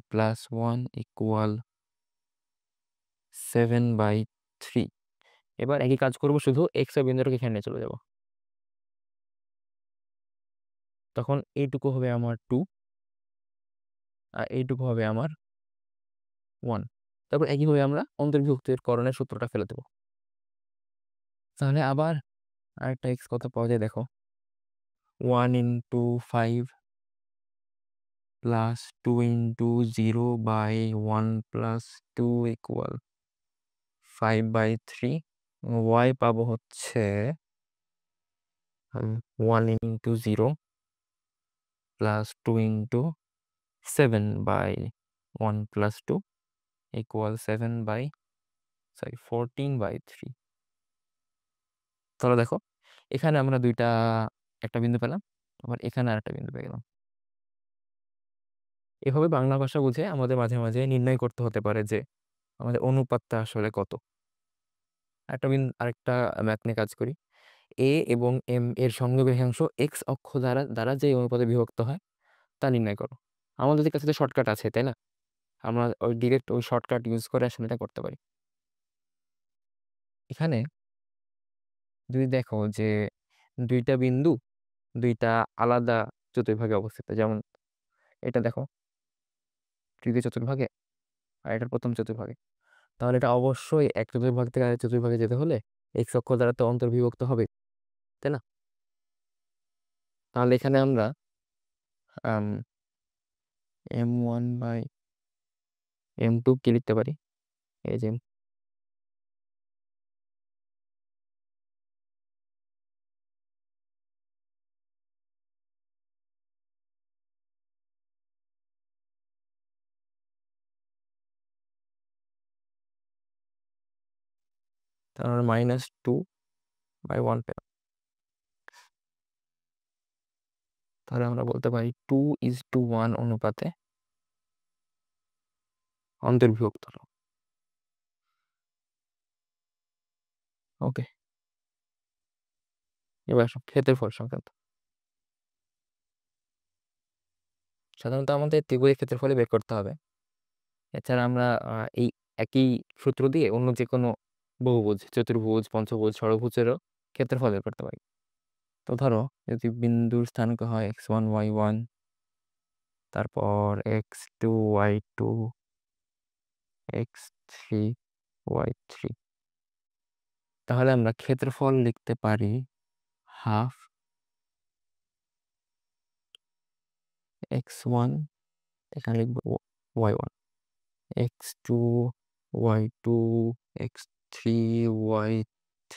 + 1 = 7/3। এবার একই কাজ করবো, শুধু এক্স এর বিন্দুটাকে এখানে নিয়ে চলে যাব। তখন এইটুকু হবে আমার 2 আর এইটুকু হবে আমার 1। তারপর একইভাবে আমরা অন্তর্বিভক্তের করণের সূত্রটা ফেলে দেবো। তাহলে আবার আরেকটা এক্স কত পাওয়া যায় দেখো, 1 × 5 প্লাস 2 × 0/1 + 2 = 5/3। ওয়াই পাবো হচ্ছে 1 × 0 প্লাস 2 × 7/1 + 2 = 14/3। তাহলে দেখো এখানে আমরা একটা বিন্দু পেলাম, আবার এখানে আরেকটা বিন্দু পেয়ে গেলাম। এভাবে বাংলা ভাষা বুঝে আমাদের মাঝে মাঝে নির্ণয় করতে হতে পারে যে আমাদের অনুপাতটা আসলে কত। আরেকটা ম্যাথ নিয়ে কাজ করি। এ এবং এম এর সংযোগ রেখাংশ এক্স অক্ষ দ্বারা দ্বারা যে অনুপাতে বিভক্ত হয় তা নির্ণয় করো। আমাদের কাছে তো শর্টকাট আছে, তাই না? আমরা ওই ডিরেক্ট ওই শর্টকাট ইউজ করে আসলে এটা করতে পারি। এখানে যদি দেখো যে দুইটা বিন্দু দুইটা আলাদা চতুর্ভাগে অবস্থিত, যেমন এটা দেখো তৃতীয় চতুর্ভাগে আর এটার প্রথম চতুর্ভাগে, তাহলে এটা অবশ্যই এক চতুর্ভাগ থেকে আরেক চতুর্ভাগে যেতে হলে এক্স অক্ষ দ্বারা তো অন্তর্বিভক্ত হবে, তাই না? তাহলে এখানে আমরা M1/M2 কি লিখতে পারি, এই যে তাহলে -2/1 পেলাম। তাহলে আমরা বলতে পারি 2:1 অনুপাতে অন্তর্বিভক্ত হলো। ওকে, এবার আসো ক্ষেত্রফল সংক্রান্ত। সাধারণত আমাদের ত্রিভুজের ক্ষেত্রফলই বের করতে হবে। এছাড়া আমরা এই একই সূত্র দিয়ে অন্য যে কোনো বহুভুজ, চতুর্ভুজ, পঞ্চভুজ, ষড়ভুজেরও ক্ষেত্রফল বের করতে পারি। তো ধরো যদি বিন্দুর স্থানাঙ্ক হয় x1 y1, তারপর x2 y2, x3 y3, তাহলে আমরা ক্ষেত্রফল লিখতে পারি হাফ x1, এখানে লিখবো y1, x2 y2, x3 y3,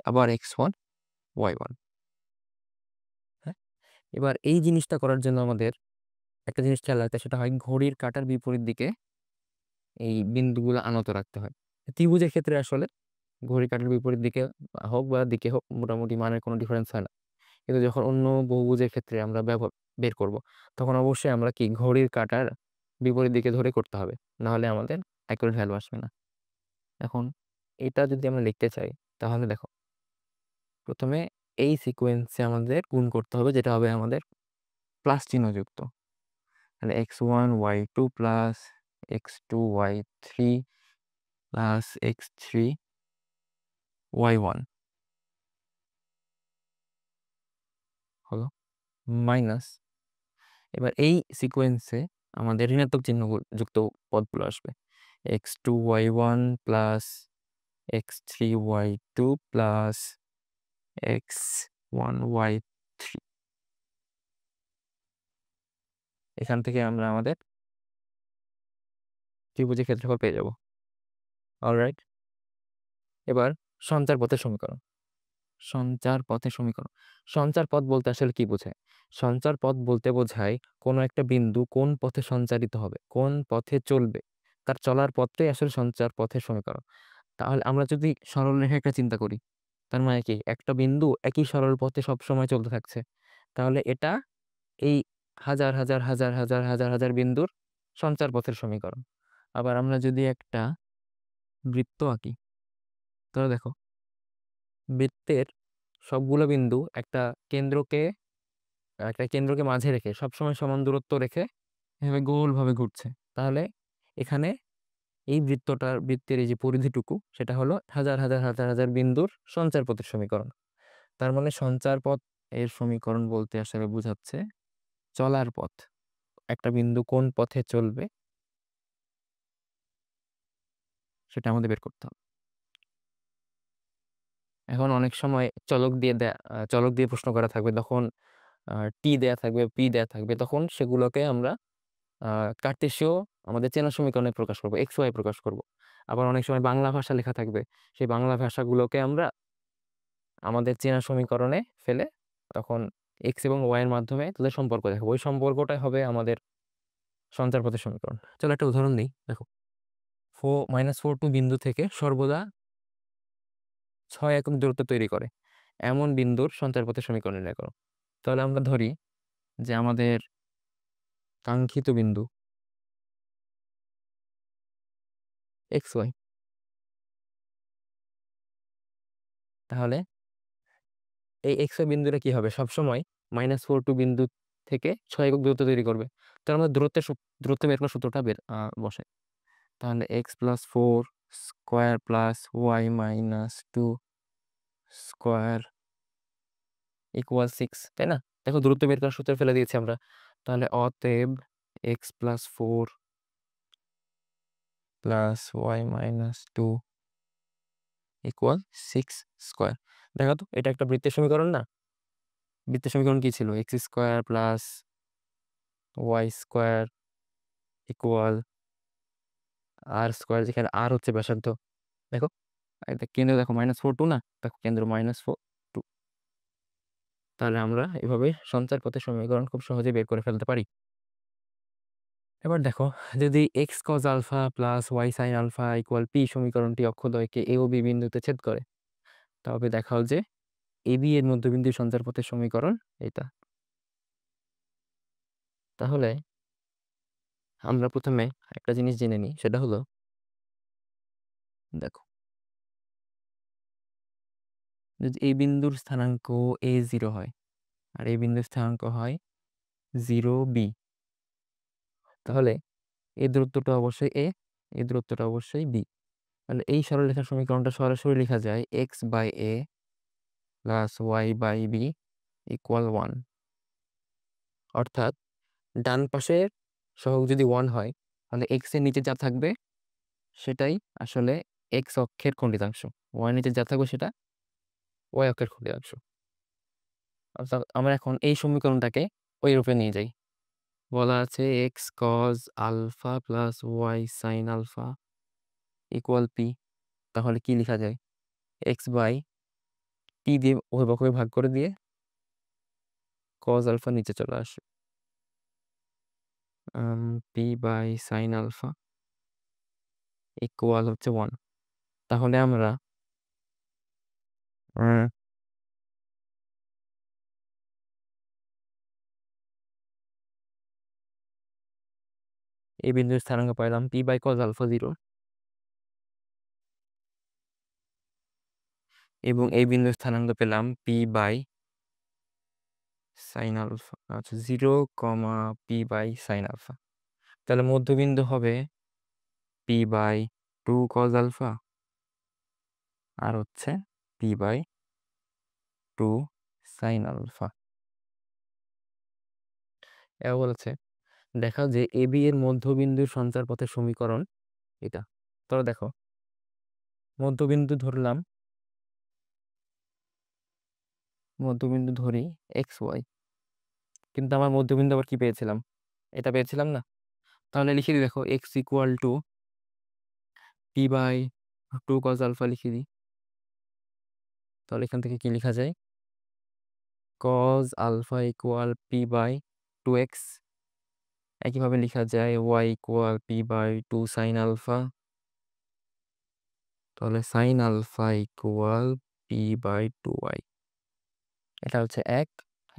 আবার x1 y1। হ্যাঁ, এবার এই জিনিসটা করার জন্য আমাদের একটা জিনিস খেয়াল রাখতে হয়, সেটা হয় ঘড়ির কাঁটার বিপরীত দিকে এই বিন্দুগুলো আনত রাখতে হয়। ত্রিভুজের ক্ষেত্রে আসলে ঘড়ির কাঁটার বিপরীত দিকে হোক বা দিকে হোক মোটামুটি মানের কোনো ডিফারেন্স হয় না, কিন্তু যখন অন্য বহুভুজের ক্ষেত্রে আমরা ব্যবহার বের করব, তখন অবশ্যই আমরা কি ঘড়ির কাঁটার বিপরীত দিকে ধরে করতে হবে, না হলে আমাদের অ্যাকুরেট ভ্যালু আসবে না। এখন এটা যদি আমরা লিখতে চাই, তাহলে দেখো প্রথমে এই সিকোয়েন্সে আমাদের গুণ করতে হবে, যেটা হবে আমাদের প্লাস চিহ্নযুক্ত। তাহলে x1 y2 plus x2 y3 plus x3 y1 হলো মাইনাস, এবার এই সিকোয়েন্সে আমাদের ঋণাত্মক চিহ্ন যুক্ত পদগুলো আসবে। x2 y1 plus x3 y2 plus x1 y3, এখান থেকে আমরা আমাদের ত্রিভুজের ক্ষেত্রফল পেয়ে যাব। অলরাইট, এবার সঞ্চার পথের সমীকরণ। সঞ্চার পথের সমীকরণ, সঞ্চার পথ বলতে আসলে কি বোঝায়? সঞ্চার পথ বলতে বোঝায় কোনো একটা বিন্দু কোন পথে সঞ্চারিত হবে, কোন পথে চলবে, তার চলার পথটাই আসলে সঞ্চার পথের সমীকরণ। তাহলে আমরা যদি সরল রেখা একটা চিন্তা করি, তার মানে কি একটা বিন্দু একই সরল পথে সব সময় চলতে থাকছে, তাহলে এটা এই হাজার হাজার হাজার হাজার হাজার হাজার বিন্দুর সঞ্চার পথের সমীকরণ। আবার আমরা যদি একটা বৃত্ত আঁকি, তাহলে দেখো বৃত্তের সবগুলো বিন্দু একটা কেন্দ্রকে মাঝে রেখে সবসময় সমান দূরত্ব রেখে এভাবে গোলভাবে ঘুরছে। তাহলে এখানে এই বৃত্তের এই যে পরিধিটুকু, সেটা হলো হাজার হাজার হাজার হাজার বিন্দুর সঞ্চার পথের সমীকরণ। তার মানে সঞ্চার পথ এর সমীকরণ বলতে আসলে বোঝাচ্ছে চলার পথ, একটা বিন্দু কোন পথে চলবে সেটা আমাদের বের করতে হবে। এখন অনেক সময় চলক দিয়ে প্রশ্ন করা থাকবে, তখন টি দেয়া থাকবে, পি দেয়া থাকবে, তখন সেগুলোকে আমরা কার্টেসীয় আমাদের চেনা সমীকরণে প্রকাশ করবো, এক্স ওয়াই প্রকাশ করব। আবার অনেক সময় বাংলা ভাষা লেখা থাকবে, সেই বাংলা ভাষাগুলোকে আমরা আমাদের চেনা সমীকরণে ফেলে তখন এক্স এবং ওয়াই এর মাধ্যমে তাদের সম্পর্ক দেখাবো। ওই সম্পর্কটাই হবে আমাদের সঞ্চার পথের সমীকরণ। চলো একটা উদাহরণ দিই, দেখো -4 বিন্দু থেকে সর্বদা 6 একক দূরত্ব তৈরি করে এমন বিন্দুর সঞ্চার পথের সমীকরণ নির্ণয় করো। তাহলে আমরা ধরি যে আমাদের কাঙ্ক্ষিত বিন্দু এক্স ওয়াই, তাহলে এই এক্স ওয়াই বিন্দুটা কি হবে, সবসময় -4 বিন্দু থেকে 6 একক দূরত্ব তৈরি করবে। তার আমরা দূরত্ব বের করার সূত্রটা বসাই। তাহলে x+4 plus y-2 square equal 6, তাই না? দেখো দূরত্ব বের করার সূত্র ফেলে দিয়েছি আমরা। তাহলে অতএব x+4 plus y-2 equal 6 square. দেখো তো এটা একটা বৃত্তের সমীকরণ না? বৃত্তের সমীকরণ কি ছিল? x² plus y² equal r², যেখানে আর হচ্ছে ব্যাসার্ধ। দেখো এটা কেন্দ্র, দেখো -4 2 না, দেখো কেন্দ্র -4 2। তাহলে আমরা এভাবে সঞ্চার পথের সমীকরণ খুব সহজে বের করে ফেলতে পারি। এবার দেখো যদি x cos alpha plus y sine alpha equal p সমীকরণটি অক্ষদ্বয়কে এ ও বি বিন্দুতে ছেদ করে, তবে দেখাও যে এ বি এর মধ্যবিন্দু সঞ্চার পথের সমীকরণ এটা। তাহলে আমরা প্রথমে একটা জিনিস জেনে নিই, সেটা হলো দেখো যদি এই বিন্দুর স্থানাঙ্ক a0 হয় আর এই বিন্দুর স্থানাঙ্ক হয় 0b, তাহলে এই দূরত্বটা অবশ্যই a, এই দূরত্বটা অবশ্যই b। তাহলে এই সরলরেখার সমীকরণটা সরাসরি লেখা যায় x/a প্লাস y/b ইকুয়াল 1। অর্থাৎ ডান পাশের সহগ যদি 1 হয় তাহলে এক্স এর নিচে যা থাকবে সেটাই আসলে এক্স অক্ষের খণ্ডিতাংশ, ওয়াই নিচে যা থাকবে সেটা ওয়াই অক্ষের খণ্ডিতাংশ। অর্থাৎ আমরা এখন এই সমীকরণটাকে ওই রূপে নিয়ে যাই। বলা আছে x cos alpha plus y sine alpha equal P. তাহলে কি লেখা যায়? এক্স বাই পি দিয়ে উভয় পক্ষকে ভাগ করে দিয়ে কজ আলফা নিচে চলে আসে, P by sine alpha equal হচ্ছে 1। তাহলে আমরা এই বিন্দুর স্থানাঙ্ক পাইলাম পি বাই কজ আলফা 0 এবং এই বিন্দুর স্থানাঙ্ক পেলাম পি বাই সাইন আলফা, আচ্ছা 0, পি বাই সাইন আলফা। তাহলে মধ্যবিন্দু হবে পি বাই 2 কজ আলফা আর হচ্ছে পি বাই 2 সাইন আলফা। এও বলেছে দেখাও যে এ বি এর মধ্যবিন্দুর সঞ্চার পথের সমীকরণ এটা। তোরা দেখো মধ্যবিন্দু ধরলাম, মধ্যবিন্দু ধরি এক্স ওয়াই, কিন্তু আমার মধ্যবিন্দু আবার কি পেয়েছিলাম? এটা পেয়েছিলাম না? তাহলে লিখে দিই, দেখো x equal to p by 2 cos alpha লিখে দিই। তাহলে এখান থেকে কি লেখা যায়? Cos alpha equal p by 2x। একইভাবে লেখা যায় y equal p by 2 sine alpha. তাহলে sine alpha equal p by 2y। এটা হচ্ছে 1,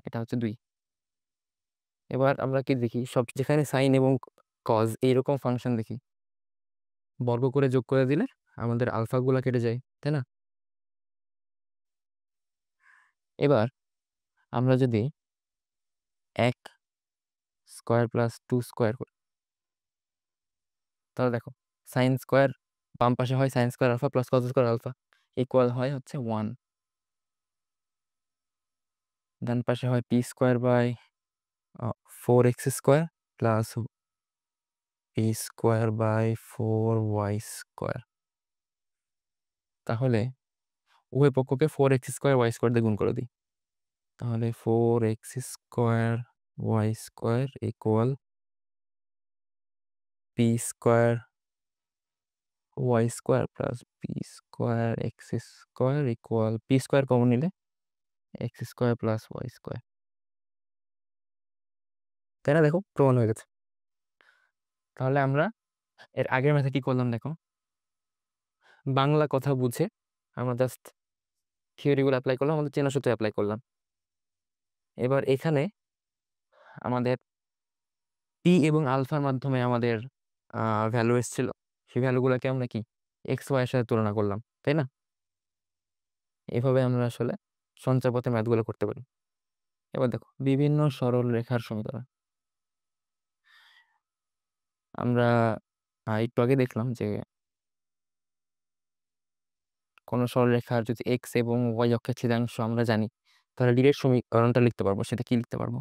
এটা হচ্ছে 2। এবার আমরা কি দেখি, সব যেখানে সাইন এবং কজ এইরকম ফাংশন দেখি বর্গ করে যোগ করে দিলে আমাদের আলফাগুলা কেটে যায়, তাই না? এবার আমরা যদি 1 স্কোয়ার প্লাস 2 স্কোয়ার করি তাহলে দেখো সাইন স্কোয়ার বাম পাশে হয় sine square alpha plus cos square alpha equal হয় হচ্ছে 1। ডান পাশে হয় P square by 4x square plus P square by 4y square. তাহলে উভয় পক্ষকে 4x স্কোয়ার ওয়াই স্কোয়ার দিয়ে গুণ করে দিই। তাহলে 4x square y square equal p square y square plus P square x square equal p square common নিলে x square plus y square. তাই না? দেখো প্রমাণ হয়ে গেছে। তাহলে আমরা এর আগের ম্যাথে কি করলাম দেখো, বাংলা কথা বুঝে আমরা জাস্ট থিওরিগুলো অ্যাপ্লাই করলাম, আমাদের চেনা সূত্র অ্যাপ্লাই করলাম। এবার এখানে আমাদের পি এবং আলফার মাধ্যমে আমাদের ভ্যালু এসেছিল, সেই ভ্যালুগুলোকে আমরা কি এক্স ওয়াই এর সাথে তুলনা করলাম, তাই না? এভাবে আমরা আসলে সঞ্চার পথে ম্যাথগুলো করতে পারি। এবার দেখো বিভিন্ন সরল রেখার সমীকরণ। আমরা একটু আগে দেখলাম যে কোনো সরলরেখার যদি এক্স এবং ওয়াই অক্ষের ছেদাংশ আমরা জানি তাহলে ডিরেক্ট সমীকরণটা লিখতে পারবো। সেটা কি লিখতে পারবো?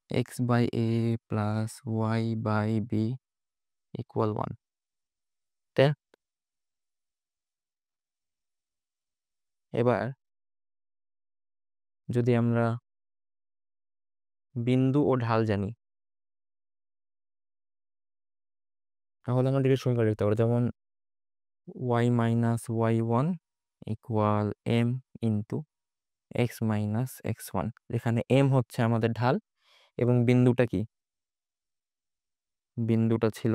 X by A plus y by B equal 1। তাই না? এবার যদি আমরা বিন্দু ও ঢাল জানি তাহলে আমরা ডিরেক্ট সমীকরণ লিখতে পারবো, যেমন y minus y one equal M into x minus x one. যেখানে এম হচ্ছে আমাদের ঢাল এবং বিন্দুটা কি? বিন্দুটা ছিল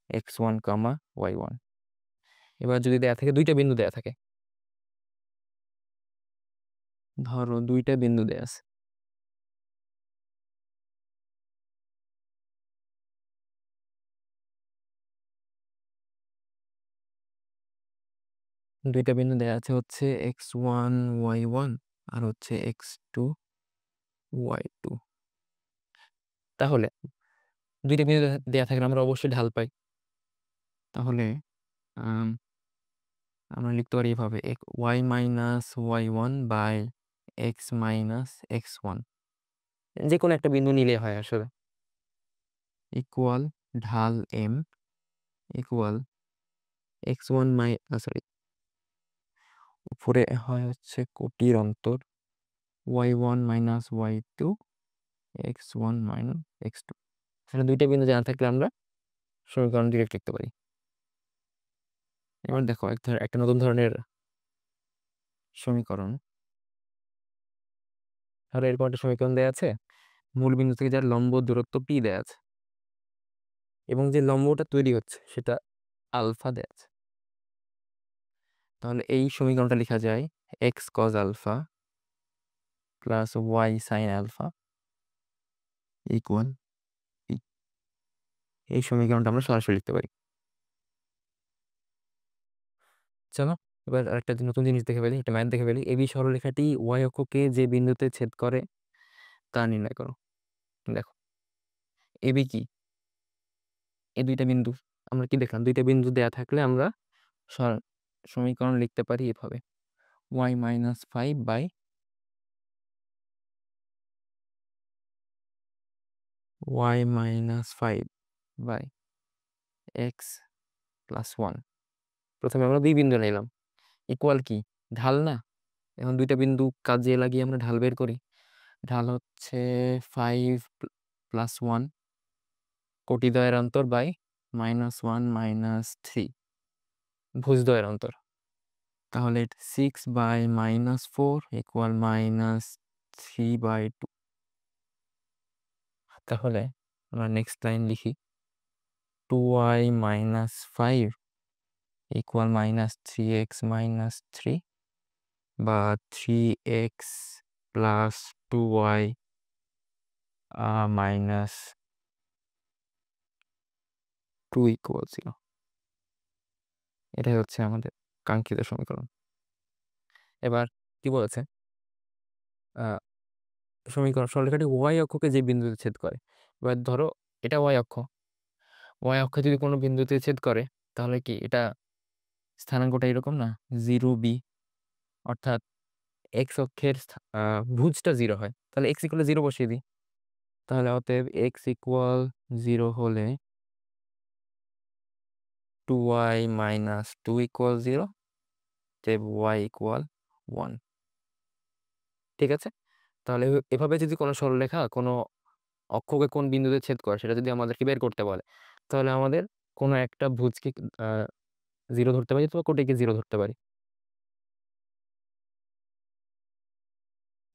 x one comma y one. এবার যদি দেয়া থাকে দুইটা বিন্দু দেয়া থাকে, ধরো দুইটা বিন্দু দেয়া আছে, দুইটা বিন্দু দেয়া আছে হচ্ছে এক্স ওয়ান ওয়াই ওয়ান আর হচ্ছে এক্স টু ওয়াই টু। তাহলে দুইটা বিন্দু দেয়া থাকলে আমরা অবশ্যই ঢাল পাই। তাহলে আমরা লিখতে পারি এভাবে y minus y one by x minus x one, যে কোনো একটা বিন্দু নিলে হয় আসলে, ইকুয়াল ঢাল M equal x one sorry, উপরে হয় হচ্ছে কোটির অন্তর y one minus y two x one minus x two. সেটা দুইটা বিন্দু জানা থাকলে আমরা সমীকরণ ডিরেক্ট লিখতে পারি। এবার দেখো একটা নতুন ধরনের সমীকরণ। ধরো এরকম একটা সমীকরণ দেওয়া আছে, মূল বিন্দু থেকে যার লম্ব দূরত্ব পি দেওয়া আছে এবং যে লম্বটা তৈরি হচ্ছে সেটা আলফা দেওয়া আছে। তাহলে এই সমীকরণটা লেখা যায় x cos alpha plus y sine alpha equal, এই সমীকরণটা আমরা সরাসরি লিখতে পারি। চলো এবার আরেকটা নতুন জিনিস দেখে ফেলি, একটা ম্যাথ দেখে ফেলি। এবি সরলরেখাটি ওয়াই অক্ষকে যে বিন্দুতে ছেদ করে তা নির্ণয় করো। দেখো এবি কি, এই দুইটা বিন্দু, আমরা কি দেখলাম, দুইটা বিন্দু দেয়া থাকলে আমরা সমীকরণ লিখতে পারি এভাবে y minus five by y minus five by x plus one. প্রথমে আমরা দুই বিন্দু নিলাম, ইকুয়াল কি ঢাল না, এখন দুইটা বিন্দু কাজে লাগিয়ে আমরা ঢাল বের করি। ঢাল হচ্ছে ফাইভ প্লাস ওয়ান কোটিদ্বয়ের অন্তর by minus one minus three ভুজদ্বয়ের অন্তর। তাহলে six by minus four equal minus three by two. তাহলে আমরা নেক্সট লাইন লিখি two y minus five equal minus three x minus three বা three x plus two y minus two equal zero. এটাই হচ্ছে আমাদের কাঙ্ক্ষিত সমীকরণ। এবার কি বলেছে, সমীকরণ সরলরেখাটি ওয়াই অক্ষকে যে বিন্দুতে ছেদ করে। এবার ধরো এটা ওয়াই অক্ষ, ওয়াই অক্ষে যদি কোনো বিন্দুতে ছেদ করে তাহলে কি এটা স্থানাঙ্কটা এরকম না, জিরো বি, অর্থাৎ এক্স অক্ষের ভুজটা জিরো হয়, তাহলে এক্স ইকুয়াল জিরো বসিয়ে দিই। তাহলে অতএব এক্স ইকুয়াল জিরো হলে two y minus two equal zero, অতএব ওয়াই ইকুয়াল ওয়ান। ঠিক আছে, তাহলে এভাবে যদি কোনো সরলরেখা কোনো অক্ষকে কোন বিন্দুতে ছেদ করে সেটা যদি আমাদেরকে বের করতে বলে, তাহলে আমাদের কোনো একটা ভুজকে জিরো ধরতে পারি অথবা কোটিকে জিরো ধরতে পারি।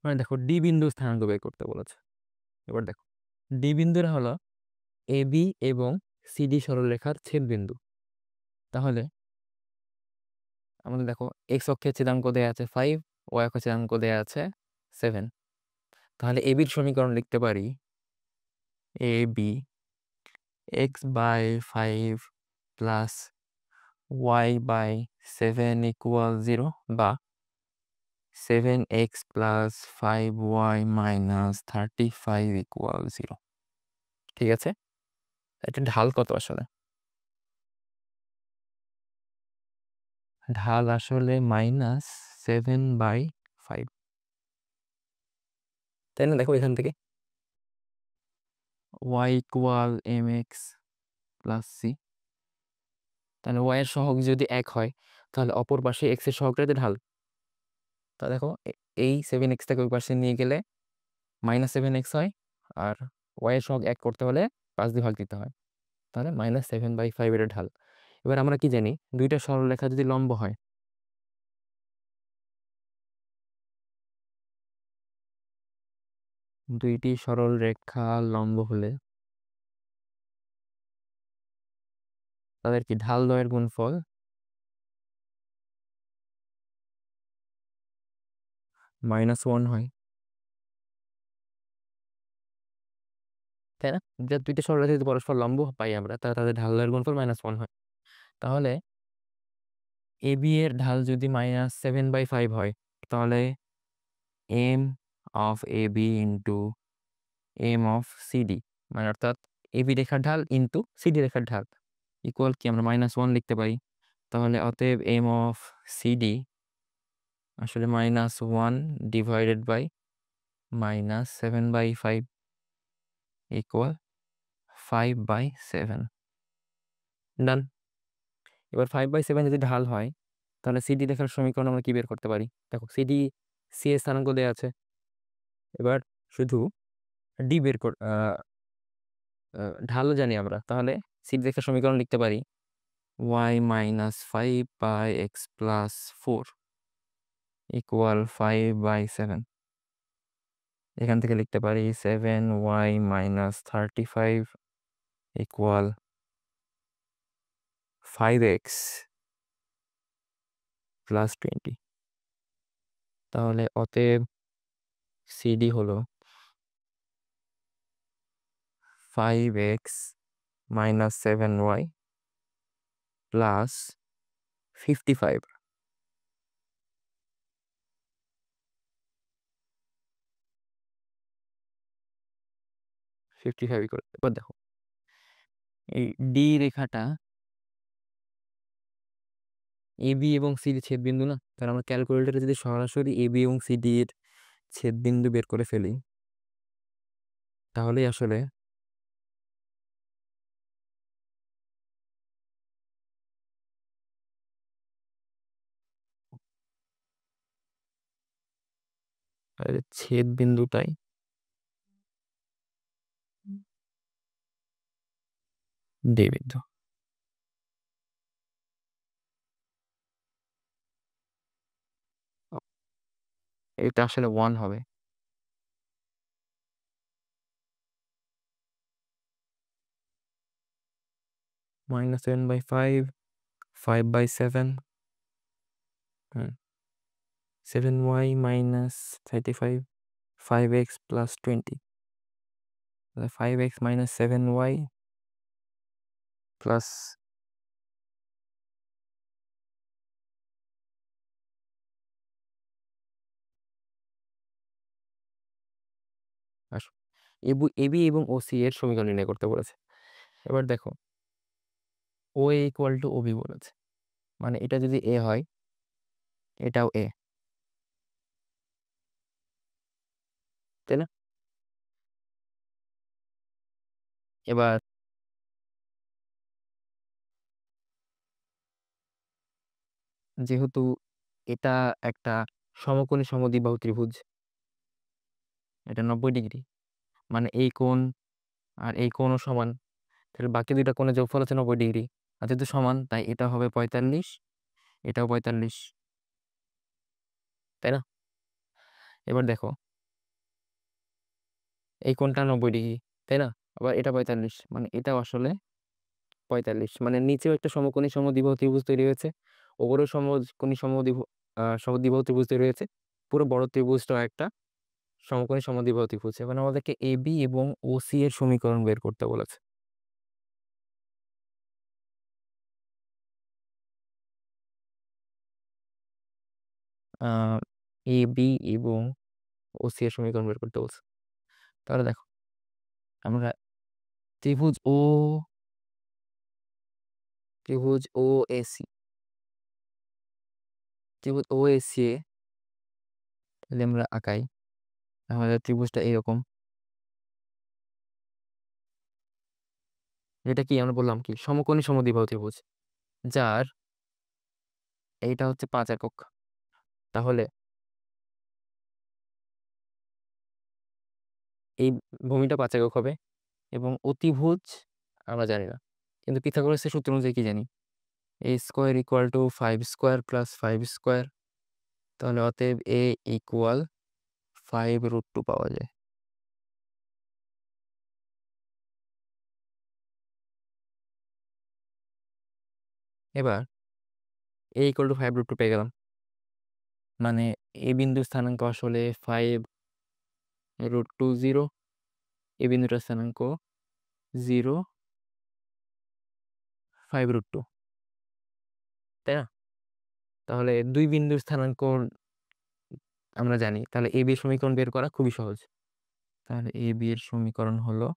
মানে দেখো ডি বিন্দু স্থানাঙ্ক বের করতে বলেছে। এবার দেখো ডি বিন্দুরা হলো এ বি এবং সিডি সরলরেখার ছেদ বিন্দু। তাহলে আমাদের দেখো এক্স অক্ষের ছেদাঙ্ক দেয়া আছে ফাইভ, ওয়াই অক্ষের ছেদাঙ্ক দেয়া আছে সেভেন। তাহলে এ বির সমীকরণ লিখতে পারি A B x by five plus y by seven equal zero বা seven x plus five y minus thirty five equal zero. ঠিক আছে, এটা ঢাল কত আসলে, ঢাল আসলে মাইনাস সেভেন বাই ফাইভ, তাই না? দেখো এখান থেকে y equal M x plus C, তাহলে ওয়াই এর সহগ যদি এক হয় তাহলে অপর পাশে এক্স এর সহগটাতে ঢাল। তা দেখো এই সেভেন এক্সটাকে ওই পাশে নিয়ে গেলে মাইনাস সেভেন এক্স হয়, আর ওয়াই এর সহগ এক করতে হলে 5 দিয়ে ভাগ দিতে হয়, তাহলে মাইনাস সেভেন বাই ফাইভ এর ঢাল। এবার আমরা কি জানি, দুইটা সরলরেখা যদি লম্ব হয়, দুইটি সরল রেখা লম্ব হলে তাদের কি ঢাল দ্বয়ের গুণফল মাইনাস ওয়ান হয়, তাই না? যে দুইটা সরলরেখা যদি পরস্পর লম্ব পাই আমরা, তাহলে তাদের ঢাল দ্বয়ের গুণফল মাইনাস ওয়ান হয়। তাহলে এ বি এর ঢাল যদি মাইনাস সেভেন বাই ফাইভ হয়, তাহলে M of A B into M of CD, মানে অর্থাৎ এ বি রেখার ঢাল ইন্টু সিডি রেখার ঢাল ইকুয়াল কি আমরা মাইনাস ওয়ান লিখতে পারি। তাহলে অতএব এম অফ সিডি আসলে -1 ডিভাইডেড বাই -7/5 ইকুয়াল 5/7। ডান। এবার 5/7 যদি ঢাল হয় তাহলে সিডি রেখার সমীকরণ আমরা কি বের করতে পারি? দেখো সিডি সি এর স্থানাঙ্ক দেওয়া আছে। এবার শুধু ডি বের কর ঢালও জানি আমরা, তাহলে সিডি রেখার সমীকরণ লিখতে পারি y - 5/x+4 ইকুয়াল 5/7। এখান থেকে লিখতে পারি 7y - 35 ইকুয়াল 5x+20। তাহলে অতএব সিডি হলো 5x - 7y প্লাস 55। 55 করে। এবার দেখো এই ডি রেখাটা এবি এবং সিডি ছেদবিন্দু না, তাহলে আমরা ক্যালকুলেটরে যদি সরাসরি এবি এবং সিডি এর ছেদবিন্দু বের করে ফেলি তাহলেই আসলে ছেদবিন্দুটাই ডি বিন্দু। এটা আসলে 1 হবে। -7/5 5/7 7y - 35 5x+20 5x - 7y plus AB এবং ওসি এর সমীকরণ নির্ণয় করতে বলেছে। এবার দেখো ও এ ইকুয়াল টু ওবি বলেছে, মানে এটা যদি এ হয় এটাও এ, তাই না? এবার যেহেতু এটা একটা সমকোণী সমদ্বিবাহু ত্রিভুজ, এটা 90 ডিগ্রি, মানে এই কোণ আর এই কোণও সমান, তাহলে বাকি দুইটা কোণের যোগফল হচ্ছে 90 ডিগ্রি। আর যেহেতু সমান তাই এটা হবে 45, এটাও 45, তাই না? এবার দেখো এই কোণটা 90 ডিগ্রি, তাই না? আবার এটা 45, মানে এটাও আসলে 45, মানে নিচেও একটা সমকোণী সমদ্বিবাহু ত্রিভুজ তৈরি হয়েছে, ওপরেও সমকোণী সমদ্বিবাহু ত্রিভুজ তৈরি হয়েছে। পুরো বড় ত্রিভুজটা একটা সমকোণী সমদ্বিবাহু ত্রিভুজ। এবার আমাদেরকে এবি এবং ওসি এর সমীকরণ বের করতে বলেছে। এবি এবং ওসি এর সমীকরণ বের করতে বলছে। তাহলে দেখো আমরা ত্রিভুজ ও এসি ত্রিভুজ ও এসি এ তাহলে আমরা আঁকাই। আমাদের ত্রিভুজটা এরকম, এটা কি আমরা বললাম কি সমকোণী সমদ্বিবাহু ত্রিভুজ, যার এইটা হচ্ছে 5 একক। তাহলে এই ভূমিটা 5 একক হবে এবং অতিভুজ আমরা জানি না, কিন্তু পিথাগোরাসের সূত্র অনুযায়ী কি জানি, a square equal to 5 square plus 5 square. তাহলে অতএব এ ইকুয়াল 5√2 পাওয়া যায়। এবার এ ইকুয়াল টু 5√2 পেয়ে গেলাম, মানে এ বিন্দুর স্থানাঙ্ক আসলে 5√2 0, এ বিন্দুটার স্থানাঙ্ক 0 5√2, তাই না? তাহলে দুই বিন্দুর স্থানাঙ্ক আমরা জানি, তাহলে এ বি এর সমীকরণ বের করা খুবই সহজ। তাহলে এ বি এর সমীকরণ হলো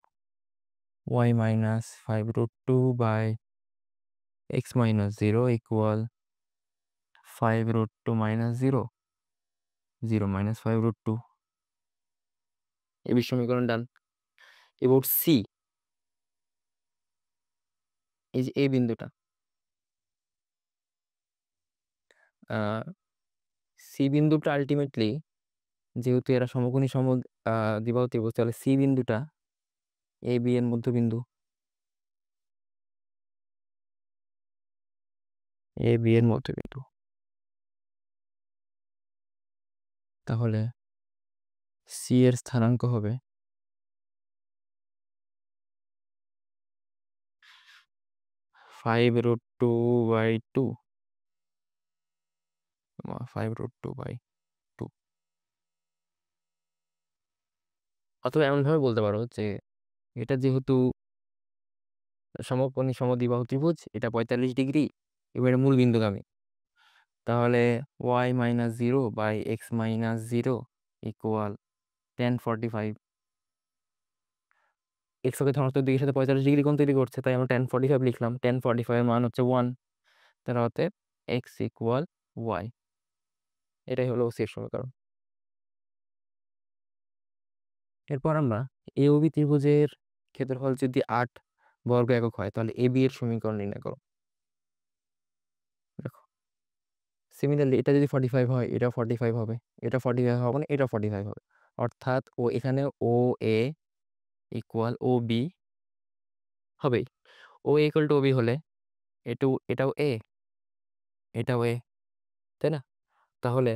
y - 5√2/, x minus zero equal 5√2 minus zero, 0 minus 5√2। এই সমীকরণ ডান। এবার সি, এই যে এই বিন্দুটা, সি বিন্দুটা আলটিমেটলি, যেহেতু এরা সমকোণী দ্বিবাহু ত্রিভুজ, তাহলে সি বিন্দুটা এ বি এর মধ্যবিন্দু, এ বি এর মধ্যবিন্দু। তাহলে সি এর স্থানাঙ্ক হবে 5√2/2, 5√2/2। অথবা এমনভাবে বলতে পারো যে এটা যেহেতু সমকোণী সমদ্বিবাহু ত্রিভুজ, এটা 45 ডিগ্রি, এবার মূল বিন্দুগামী, তাহলে y minus zero by x minus zero equal 1045। X অক্ষের ধনাত্মক দিকের সাথে 45 ডিগ্রি কোণ তৈরি করছে, তাই আমরা 1045 লিখলাম। 1045 এর মান হচ্ছে 1, তার অতএব এক্স ইকুয়াল ওয়াই। এটাই হলো ওসি এর সমীকরণ। এরপর আমরা এ ও বি ত্রিভুজের ক্ষেত্রফল যদি 8 বর্গ একক হয়, তাহলে এ বি এর সমীকরণ নির্ণয় করো। দেখো, সিমিলারলি এটা যদি 45 হয়, এটা 45 হবে, এটা 45 হবে না, এটা 45 হবে। অর্থাৎ ও এখানে ও এ ইকুয়াল ও বি হবেই। ও ইকুয়াল টু ও বি হলে এটাও এ, এটাও এ, তাই না? তাহলে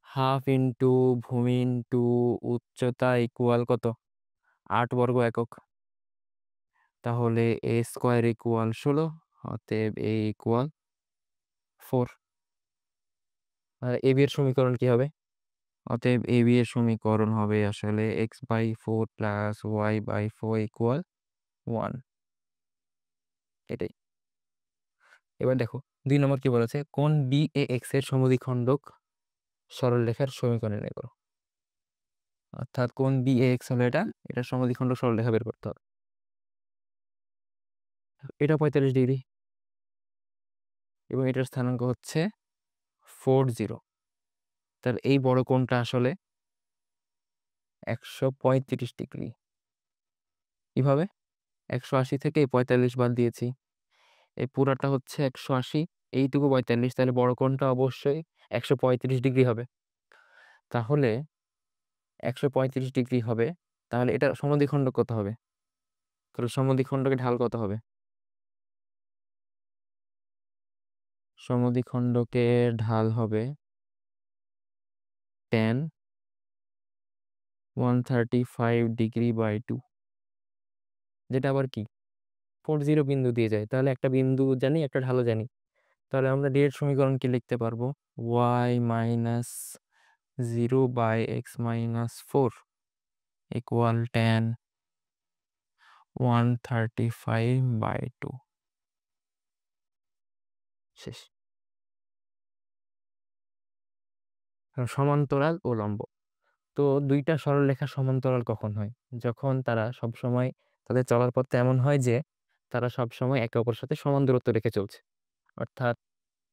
হাফ ইন্টু ভূমি ইন্টু উচ্চতা ইকুয়াল কত? 8 বর্গ একক। তাহলে এ স্কোয়ার ইকুয়াল 16, অতএব এ ইকুয়াল 4। আর এ বি এর সমীকরণ কি হবে? অতএব এ বি এর সমীকরণ হবে আসলে x/4 প্লাস y/4 ইকুয়াল 1। এটাই। এবার দেখো 2 নম্বর কি বলেছে, কোণ বি এ এক্স এর সমদ্বিখণ্ডক সরলরেখার সমীকরণ নির্ণয় করো। অর্থাৎ কোণ বি এ এক্স হলো এটা সমদ্বিখণ্ডক সরলরেখা বের করতে হবে। এটা 45 ডিগ্রি এবং এটার স্থানাঙ্ক হচ্ছে 40। তাহলে এই বড় কোণটা আসলে 135 ডিগ্রি। কিভাবে? 180 থেকে 45 বাদ দিয়েছি, এই পুরাটা হচ্ছে 180, এইটুকু 45, তাহলে বড় কোণটা অবশ্যই 135 ডিগ্রি হবে। তাহলে 135 ডিগ্রি হবে, তাহলে এটা সমদ্বিখণ্ডক কত হবে? তাহলে সমদ্বিখণ্ডকের ঢাল কত হবে? সমদ্বিখণ্ডকের ঢাল হবে tan 135 ডিগ্রি/2, যেটা আবার কি 40 বিন্দু দিয়ে যায়। তাহলে একটা বিন্দু জানি, একটা ঢালও জানি, তাহলে আমরা ডিরেক্ট সমীকরণ কি লিখতে পারবো? y minus 0/x-4 equal tan 135/2। শেষ। সমান্তরাল ও লম্ব। তো দুইটা সরলরেখা সমান্তরাল কখন হয়? যখন তারা সবসময়, তাদের চলার পথটা এমন হয় যে তারা সবসময় একে অপরের সাথে সমান দূরত্ব রেখে চলছে। অর্থাৎ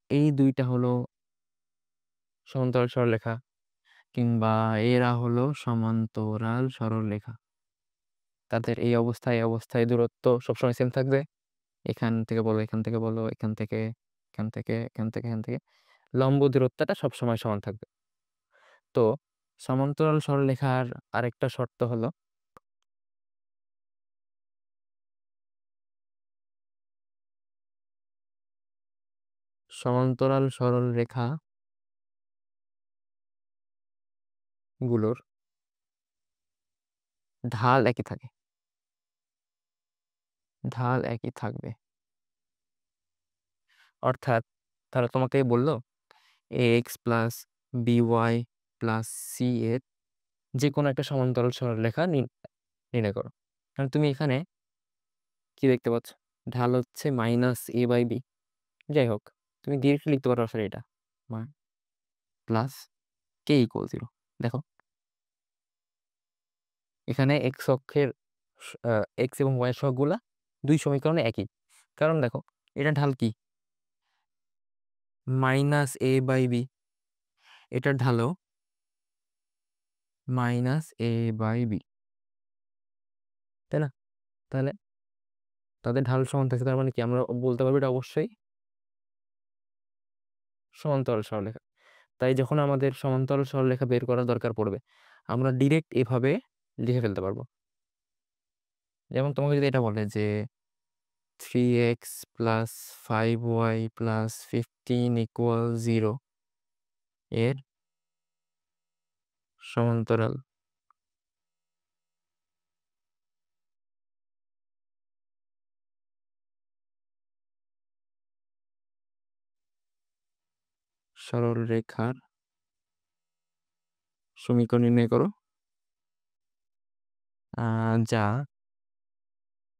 এই দুইটা হলো সমান্তরাল সরলরেখা, কিংবা এরা হলো সমান্তরাল সরলরেখা। তাদের এই অবস্থায় দূরত্ব সবসময় সেম থাকবে। এখান থেকে বলো, এখান থেকে বলো, এখান থেকে, এখান থেকে, এখান থেকে, এখান থেকে, লম্ব দূরত্বটা সবসময় সমান থাকবে। তো সমান্তরাল সরলরেখার আরেকটা শর্ত হলো, সমান্তরাল সরলরেখা গুলোর ঢাল একই থাকে, ঢাল একই থাকবে। অর্থাৎ তারা তোমাকে বললো x plus by plus C এর যে কোনো একটা সমান্তরাল সরলরেখা নির্ণয় করো। কারণ তুমি এখানে কি দেখতে পাচ্ছ? ঢাল হচ্ছে -a/b। যাই হোক, তুমি ডিরেক্টলি লিখতে পারো আসলে এটা প্লাস কে ইকুয়াল 0। দেখো এখানে এক্স অক্ষের এক্স এবং ওয়াই সহগগুলা দুই সমীকরণে একই। কারণ দেখো এটা ঢাল কি? মাইনাস এ বাই বি, এটার ঢালও মাইনাস এ বাই বি, তাই না? তাহলে তাদের ঢাল সমান থাকছে, তার মানে কি আমরা বলতে পারবো এটা অবশ্যই সমান্তরাল সরলরেখা। তাই যখন আমাদের সমান্তরাল সরলরেখা বের করার দরকার পড়বে, আমরা ডিরেক্ট এভাবে লিখে ফেলতে পারবো। যেমন তোমাকে যদি এটা বলে যে 3x plus 5y plus 15 equal 0 এর সমান্তরাল সরলরেখার সমীকরণ নির্ণয় করো যা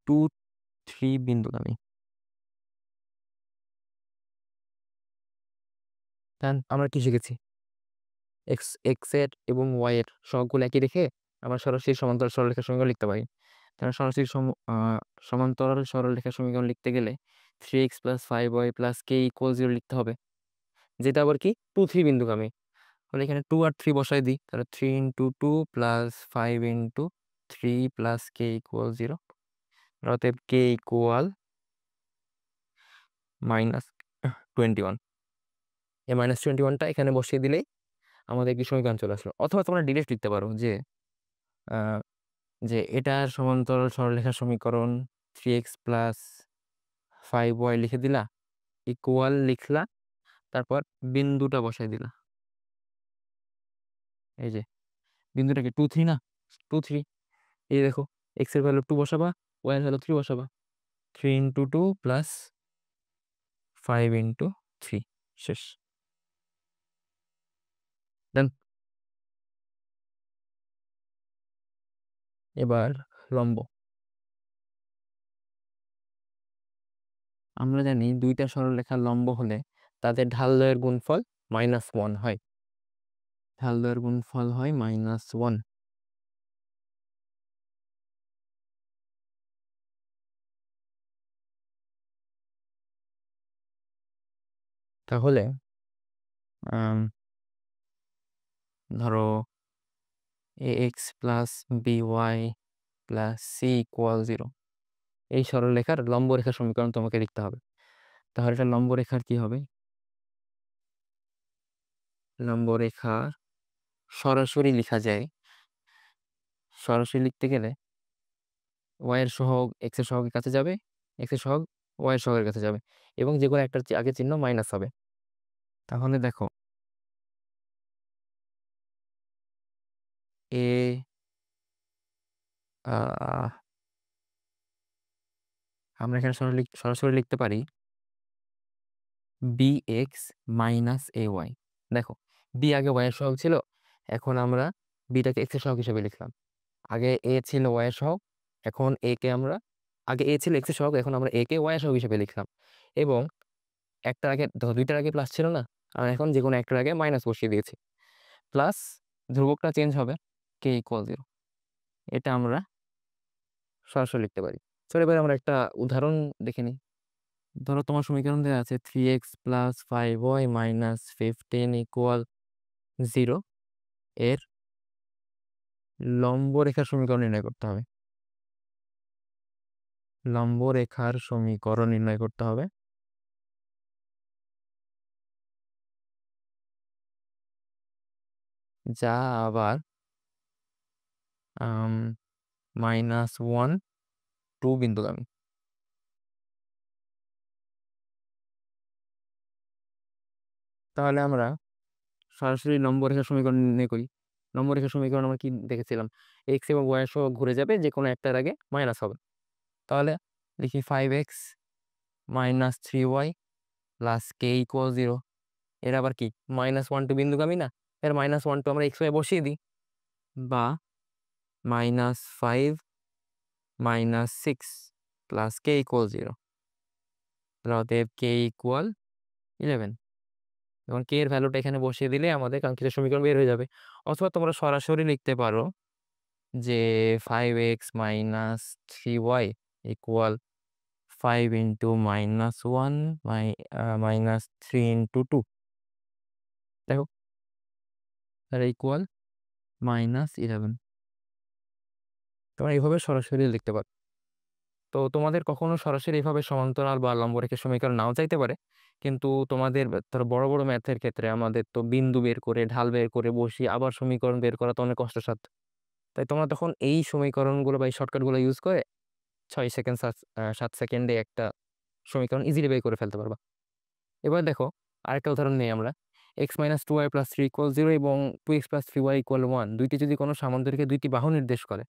2, 3 বিন্দুগামী। আমরা কি শিখেছি? এক্স এর এবং ওয়াই এর সহগগুলো একই রেখে আমরা সরাসরি সমান্তরাল সরলরেখার সমীকরণ লিখতে পারি। তাহলে সরাসরি সমান্তরাল সরলরেখার সমীকরণ লিখতে গেলে 3x plus 5y plus K equal 0 লিখতে হবে, যেটা আবার কি 2, 3 বিন্দুগামী। তাহলে এখানে 2 আর 3 বসাই দিই, তাহলে 3 into 2 plus 5 into 3 plus K equal 0। অতএব কে ইকুয়াল -21। এই -21টা এখানে বসিয়ে দিলেই আমাদের কি সমীকরণ চলে আসলো। অথবা তোমরা ডিরেক্ট লিখতে পারো যে আহ, যে এটার সমান্তরাল সরলরেখার সমীকরণ 3x প্লাস 5y লিখে দিলা, ইকুয়াল লিখলা, তারপর বিন্দুটা বসাই দিলা। এই যে বিন্দুটাকে 2, 3 না, 2, 3। এই দেখো এক্স এর ভ্যালু 2 বসাবা, ওয়াই এর ভ্যালু 3 বসাবা, 3 ইন্টু 2 প্লাস 5 ইন্টু 3, শেষ। দেন এবার লম্ব। আমরা জানি দুইটা সরলরেখার লম্ব হলে তাদের ঢাল গুণফল -1 হয়। ঢাল গুণফল হয় -1। তাহলে ধরো ax plus by plus C equal 0, এই সরলরেখার লম্ব রেখার সমীকরণ তোমাকে লিখতে হবে। তাহলে এটা লম্ব রেখার কি হবে? লম্ব রেখা সরাসরি লেখা যায়। সরাসরি লিখতে গেলে ওয়াই এর সহগ এক্স এর সহগের কাছে যাবে, এক্স এর সহগ ওয়াই এর সহগের কাছে যাবে, এবং যে কোনো একটার আগে চিহ্ন মাইনাস হবে। তাহলে দেখো এ আমরা এখানে সরাসরি লিখতে পারি B x minus A Y. দেখো বি আগে ওয়াই এর সহগ ছিল, এখন আমরা বিটাকে এক্স এর সহগ হিসেবে লিখলাম। আগে এ ছিল ওয়াই এর সহগ, এখন এ কে আমরা, আগে এ ছিল এক্স এর সহগ, এখন আমরা এ কে ওয়াই এর সহগ হিসেবে লিখলাম। এবং একটার আগে ধরো দুইটার আগে প্লাস ছিল না, আর এখন যে কোনো একটার আগে মাইনাস বসিয়ে দিয়েছি, প্লাস ধ্রুবকটা চেঞ্জ হবে, কে ইকুয়াল 0। এটা আমরা সরাসরি লিখতে পারি। চলো এবার আমরা একটা উদাহরণ দেখে নিই। ধরো তোমার সমীকরণ দেওয়া আছে 3x plus 5y minus 15 equal 0 এর লম্ব রেখার সমীকরণ নির্ণয় করতে হবে। লম্ব রেখার সমীকরণ নির্ণয় করতে হবে, যা আবার -1, 2 বিন্দুগামী। তাহলে আমরা সরাসরি লম্ব রেখার সমীকরণ নির্ণয় করি। লম্ব রেখার সমীকরণ আমরা কি দেখেছিলাম? এক্স এবং ওয়াই সহ ঘুরে যাবে, যে কোনো একটার আগে মাইনাস হবে। তাহলে লিখি 5x minus 3y plus K equal 0। এর আবার কি -1, 2 বিন্দুগামী না, এর -1, 2 আমরা এক্স ওয়াই বসিয়ে দিই, বা -5 -6 প্লাস কে ইকুয়াল 0। অতএব কে ইকুয়াল 11। এখন কে এর ভ্যালুটা এখানে বসিয়ে দিলে আমাদের কাঙ্ক্ষিত সমীকরণ বের হয়ে যাবে। অথবা তোমরা সরাসরি লিখতে পারো যে 5x minus 3y equal 5 into -1 -3 into 2, দেখো তাহলে ইকুয়াল -11। তোমরা এইভাবে সরাসরি লিখতে পারো। তো তোমাদের কখনো সরাসরি এইভাবে সমান্তরাল বা লম্ব রেখার সমীকরণ নাও চাইতে পারে, কিন্তু তোমাদের ধরো বড় বড় ম্যাথের ক্ষেত্রে আমাদের তো বিন্দু বের করে ঢাল বের করে বসিয়ে আবার সমীকরণ বের করা তো অনেক কষ্টসাধ্য। তাই তোমরা তখন এই সমীকরণগুলো বা এই শর্টকাটগুলো ইউজ করে 6 সেকেন্ড 7 সেকেন্ডে একটা সমীকরণ ইজিলি বের করে ফেলতে পারবা। এবার দেখো আরেকটা উদাহরণ নেই আমরা। x - 2y + 3 = 0 এবং 2x + 3y = 1 দুইটি যদি কোনো সামান্তরিকের দুইটি বাহু নির্দেশ করে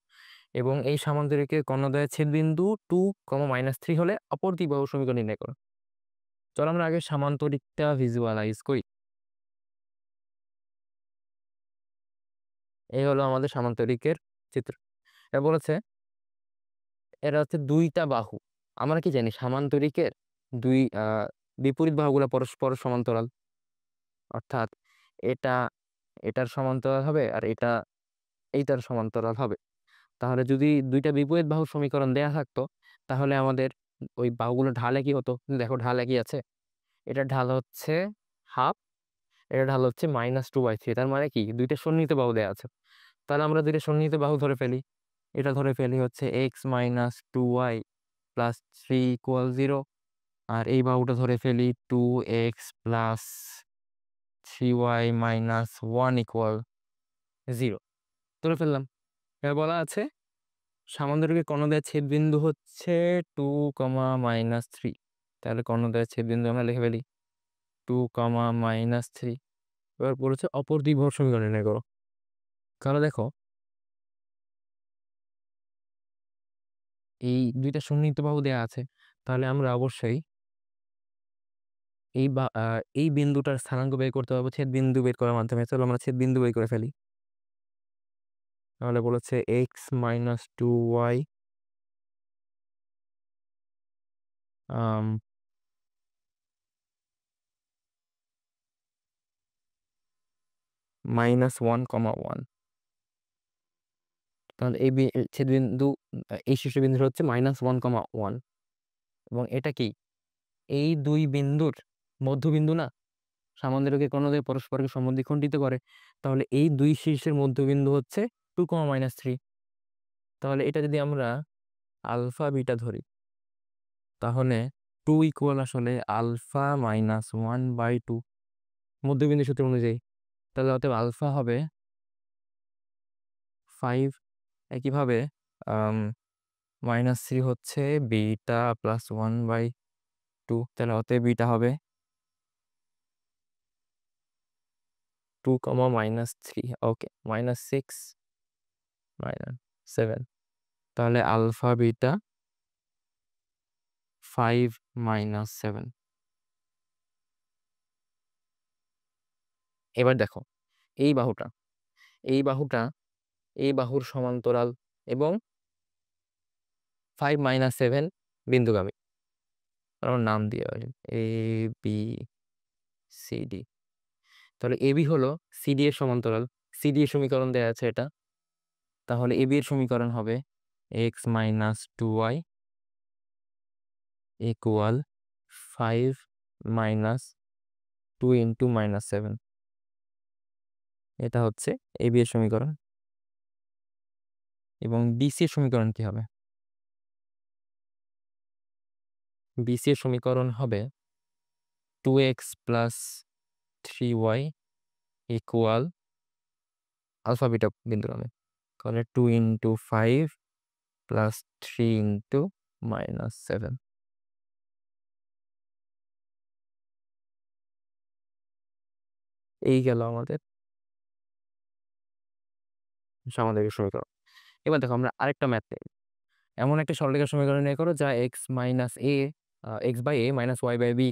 এবং এই সামান্তরিকের কর্ণদ্বয়ের ছেদবিন্দু 2, -3 হলে অপর দ্বিবাহু সমীকরণ নির্ণয় করো। চলো আমরা আগে সামান্তরিকটা ভিজুয়ালাইজ করি। এই হলো আমাদের সামান্তরিকের চিত্র। এটা বলেছে এরা হচ্ছে দুইটা বাহু। আমরা কি জানি সামান্তরিকের দুই বিপরীত বাহুগুলো পরস্পর সমান্তরাল, অর্থাৎ এটা এটার সমান্তরাল হবে আর এটা এইটার সমান্তরাল হবে। তাহলে যদি দুইটা বিপরীত বাহুর সমীকরণ দেয়া থাকতো তাহলে আমাদের ওই বাহুগুলো ঢালে কি হতো? দেখো ঢাল একই আছে। এটা ঢাল হচ্ছে হাফ, এটা ঢাল হচ্ছে -2/3। তার মানে কি দুইটা সন্নিহিত বাহু দেয়া আছে। তাহলে আমরা দুইটা সন্নিহিত বাহু ধরে ফেলি। এটা ধরে ফেলি হচ্ছে x - 2y + 3 = 0, আর এই বাহুটা ধরে ফেলি 2x + 3y - 1 = 0 ধরে ফেললাম। এবার বলা আছে সামান্তরিকের কর্ণদ্বয়ের ছেদবিন্দু হচ্ছে 2, -3। তাহলে কর্ণদ্বয়ের ছেদবিন্দু আমরা লিখে ফেলি 2, -3। এবার বলেছে অপর দ্বিবাহু সমীকরণ নির্ণয় করো। তাহলে দেখো এই দুইটা সন্নিহিত বাহু দেয়া আছে, তাহলে আমরা অবশ্যই এই বিন্দুটার স্থানাঙ্ক বের করতে পারবো ছেদ বিন্দু বের করার মাধ্যমে। চলো আমরা ছেদ বিন্দু বের করে ফেলি। তাহলে বলেছে x - 2y -1, 1। তাহলে এই ছেদবিন্দু এই শীর্ষবিন্দুটা হচ্ছে -1, 1 এবং এটা কি এই দুই বিন্দুর মধ্যবিন্দু না? সামান্তরিকের কর্ণদ্বয় পরস্পরকে সমদ্বিখণ্ডিত করে। তাহলে এই দুই শীর্ষের মধ্যবিন্দু হচ্ছে 2, -3। তাহলে এটা যদি আমরা আলফা বিটা ধরি তাহলে 2 ইকুয়াল আসলে আলফা -1/2 মধ্যবিন্দু সূত্র অনুযায়ী। তাহলে অতএব আলফা হবে 5। একইভাবে -3 হচ্ছে বিটা +1/2, তাহলে অতএব বিটা হবে 2, -3। ওকে, -6 -7। তাহলে আলফা বিটা 5 -7। এবার দেখো এই বাহুটা এই বাহুটা এই বাহুর সমান্তরাল এবং 5 -7 বিন্দুগামী। আমার নাম দিয়ে এ বি সি ডি। তাহলে এবি হলো সিডি এর সমান্তরাল। সিডি এর সমীকরণ দেয়া আছে এটা। তাহলে এবি এর সমীকরণ হবে x - 2y = 5 - 2 × -7। এটা হচ্ছে এবি এর সমীকরণ। এবং বিসি এর সমীকরণ কি হবে? বিসি এর সমীকরণ হবে 2x + 3y = আলফা বিটা বিন্দুগামী। তাহলে 2 × 5 + 3 × -7। এই গেল আমাদের সামান্তরিক সমীকরণ। এবার দেখো আমরা আরেকটা ম্যাথ নেই। এমন একটা সরলরেখার সমীকরণ নির্ণয় করো যা x - y/b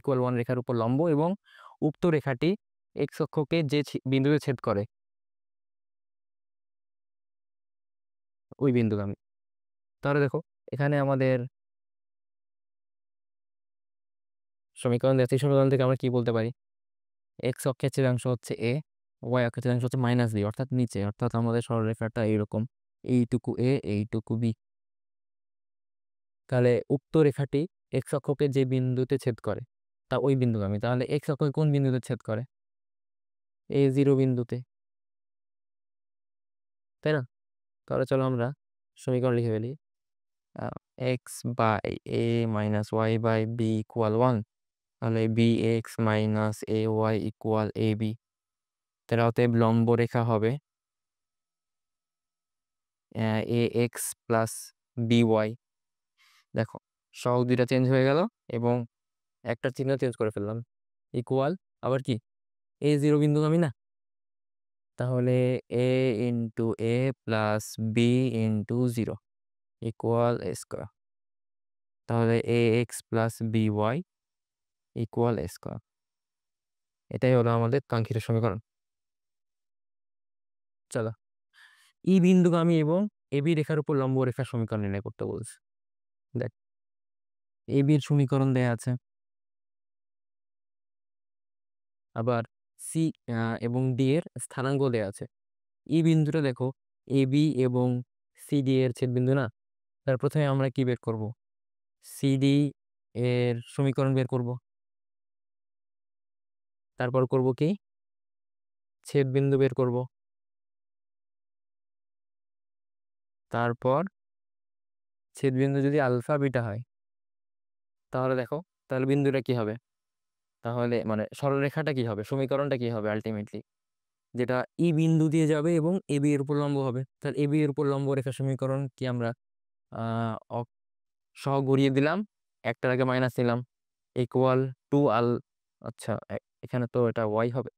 = 1 রেখার উপর লম্ব এবং উক্ত রেখাটি x অক্ষকে যে বিন্দুতে ছেদ করে ওই বিন্দুগামী। তাহলে দেখো এখানে আমাদের সমীকরণ দেওয়া আছে। এই সমীকরণ থেকে আমরা কি বলতে পারি? x অক্ষের ছেদাংশ হচ্ছে a, y অক্ষের ছেদাংশ হচ্ছে -b, অর্থাৎ নিচে। অর্থাৎ আমাদের সরলরেখাটা এইরকম, এইটুকু a এইটুকু b। তাহলে উক্ত রেখাটি এক্স অক্ষকে যে বিন্দুতে ছেদ করে তা ওই বিন্দুগামী। তাহলে এক্স অক্ষকে কোন বিন্দুতে ছেদ করে? A0 বিন্দুতে, তাই না? তাহলে চলো আমরা সমীকরণ লিখে ফেলি। X by A minus y by B equal 1, তাহলে B x minus A y equal A B. তাহলে অতএব লম্ব রেখা হবে A x plus B y. দেখো সহগ দুইটা চেঞ্জ হয়ে গেল এবং একটা চিহ্ন চেঞ্জ করে ফেললাম, ইকুয়াল আবার কি A0 বিন্দুগামী না? তাহলে a into a plus b into 0 equal a square. তাহলে a x plus B y equal a square. এটাই হলো আমাদের কাঙ্ক্ষিত সমীকরণ। চলো, ই বিন্দুগামী এবং এবি রেখার উপর লম্ব রেখার সমীকরণ নির্ণয় করতে বলছে। দেখ, এবির সমীকরণ দেয়া আছে, আবার সি এবং ডি এর স্থানাঙ্ক দেয়া আছে। ই বিন্দুটা দেখো এবি এবং সিডি এর ছেদ বিন্দু না? তার প্রথমে আমরা কি বের করব? সিডি এর সমীকরণ বের করব, তারপর করব কি ছেদ বিন্দু বের করব, তারপর ছেদ বিন্দু যদি আলফা বিটা হয় তাহলে দেখো, তাহলে বিন্দুটা কি হবে? তাহলে মানে সরলরেখাটা কি হবে, সমীকরণটা কি হবে আলটিমেটলি? যেটা ই বিন্দু দিয়ে যাবে এবং এবি এর উপর লম্ব হবে। তাহলে এবি এর উপর লম্ব রেখা সমীকরণ কি আমরা সহ ঘুরিয়ে দিলাম, একটার আগে মাইনাস নিলাম, ইকুয়াল টু আল, আচ্ছা এখানে তো এটা ওয়াই হবে,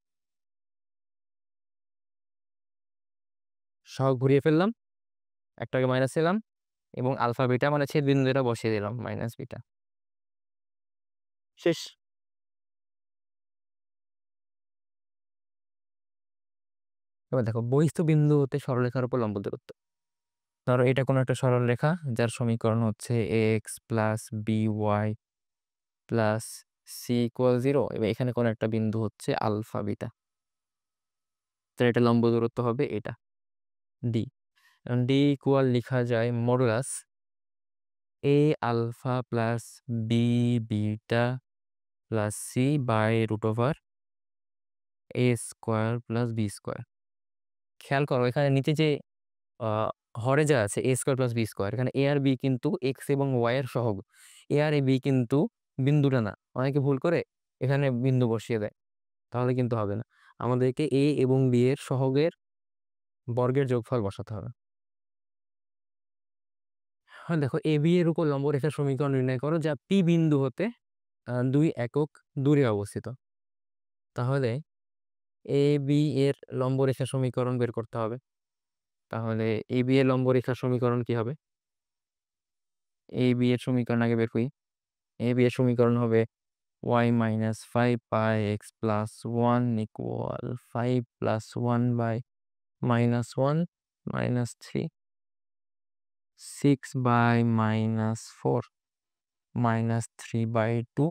সহ ঘুরিয়ে ফেললাম, একটা আগে মাইনাস নিলাম এবং আলফা বিটা মানে ছেদ বিন্দু এটা বসিয়ে দিলাম মাইনাস বিটা, শেষ। এবার দেখো বহিস্থ বিন্দু হতে সরলরেখার উপর লম্ব দূরত্ব। ধরো এটা কোনো একটা সরলরেখা যার সমীকরণ হচ্ছে x plus B y plus C equal 0, এবার এখানে কোনো একটা বিন্দু হচ্ছে আলফা বিটা, তাহলে এটা লম্ব দূরত্ব হবে এটা ডি। ডি ইকুয়াল লিখা যায় modulus A alpha plus B beta plus C by root over A square plus B square. খেয়াল করো এখানে নিচে যে হরে যা আছে A square plus B square, এখানে এ আর বি কিন্তু এক্স এবং ওয়াই এর সহগ, এ আর এ বি কিন্তু বিন্দুটা না। অনেকে ভুল করে এখানে বিন্দু বসিয়ে দেয়, তাহলে কিন্তু হবে না। আমাদেরকে এ এবং বি এর সহগের বর্গের যোগফল বসাতে হবে। হ্যাঁ দেখো, এ বি এর উপর লম্ব রেখার সমীকরণ নির্ণয় করো যা পি বিন্দু হতে 2 একক দূরে অবস্থিত। তাহলে এ বি এর লম্ব রেখার সমীকরণ বের করতে হবে। তাহলে এ বি এর লম্ব রেখার সমীকরণ কি হবে? এ বি এর সমীকরণ আগে বের করি। এ বি এর সমীকরণ হবে y মাইনাস 5 পাই x plus 1 equal 5 plus 1 by minus 1 minus 3, 6 by minus 4 minus 3 by 2,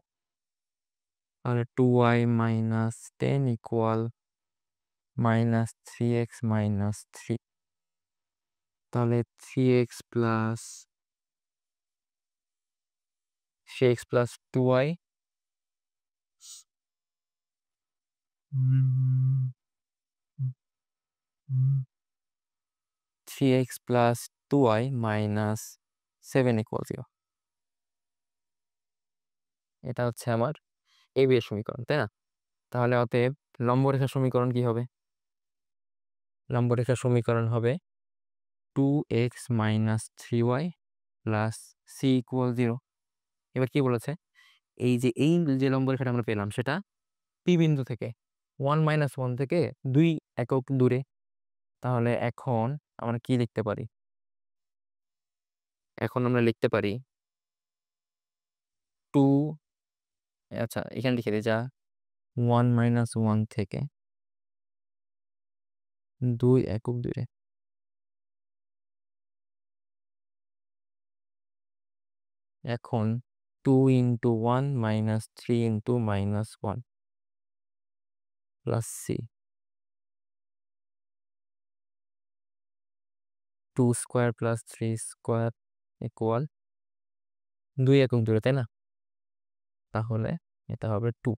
তাহলে 2y minus 10 equal minus 3x minus 3, তাহলে 3x plus 2y 3x plus 2y minus 7 equal 0। এটা হচ্ছে আমার এ বি এর সমীকরণ, তাই না? তাহলে অতএব লম্বরেখার সমীকরণ কি হবে? লম্বরেখার সমীকরণ হবে 2x minus 3y plus C equal 0। এবার কি বলেছে? এই যে লম্বরেখাটা আমরা পেলাম সেটা পি বিন্দু থেকে 1 - 1 থেকে 2 একক দূরে। তাহলে এখন আমরা কি লিখতে পারি? এখন আমরা লিখতে পারি 2, আচ্ছা এখানে লিখে দিই যা 1 - 1 থেকে 2 একক দূরে। এখন 2 into 1 minus 3 into minus 1 plus C, 2 square plus 3 square equal 2 একক দূরে, তাই না? তাহলে এটা হবে 2।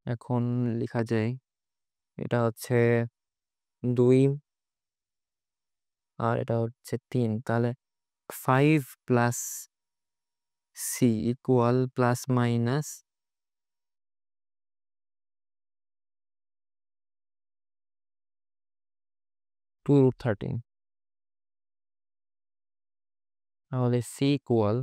এখন লেখা যায় এটা হচ্ছে 2 আর এটা হচ্ছে 3, তাহলে 5 plus C equal plus minus 2√13। তাহলে সি ইকুয়াল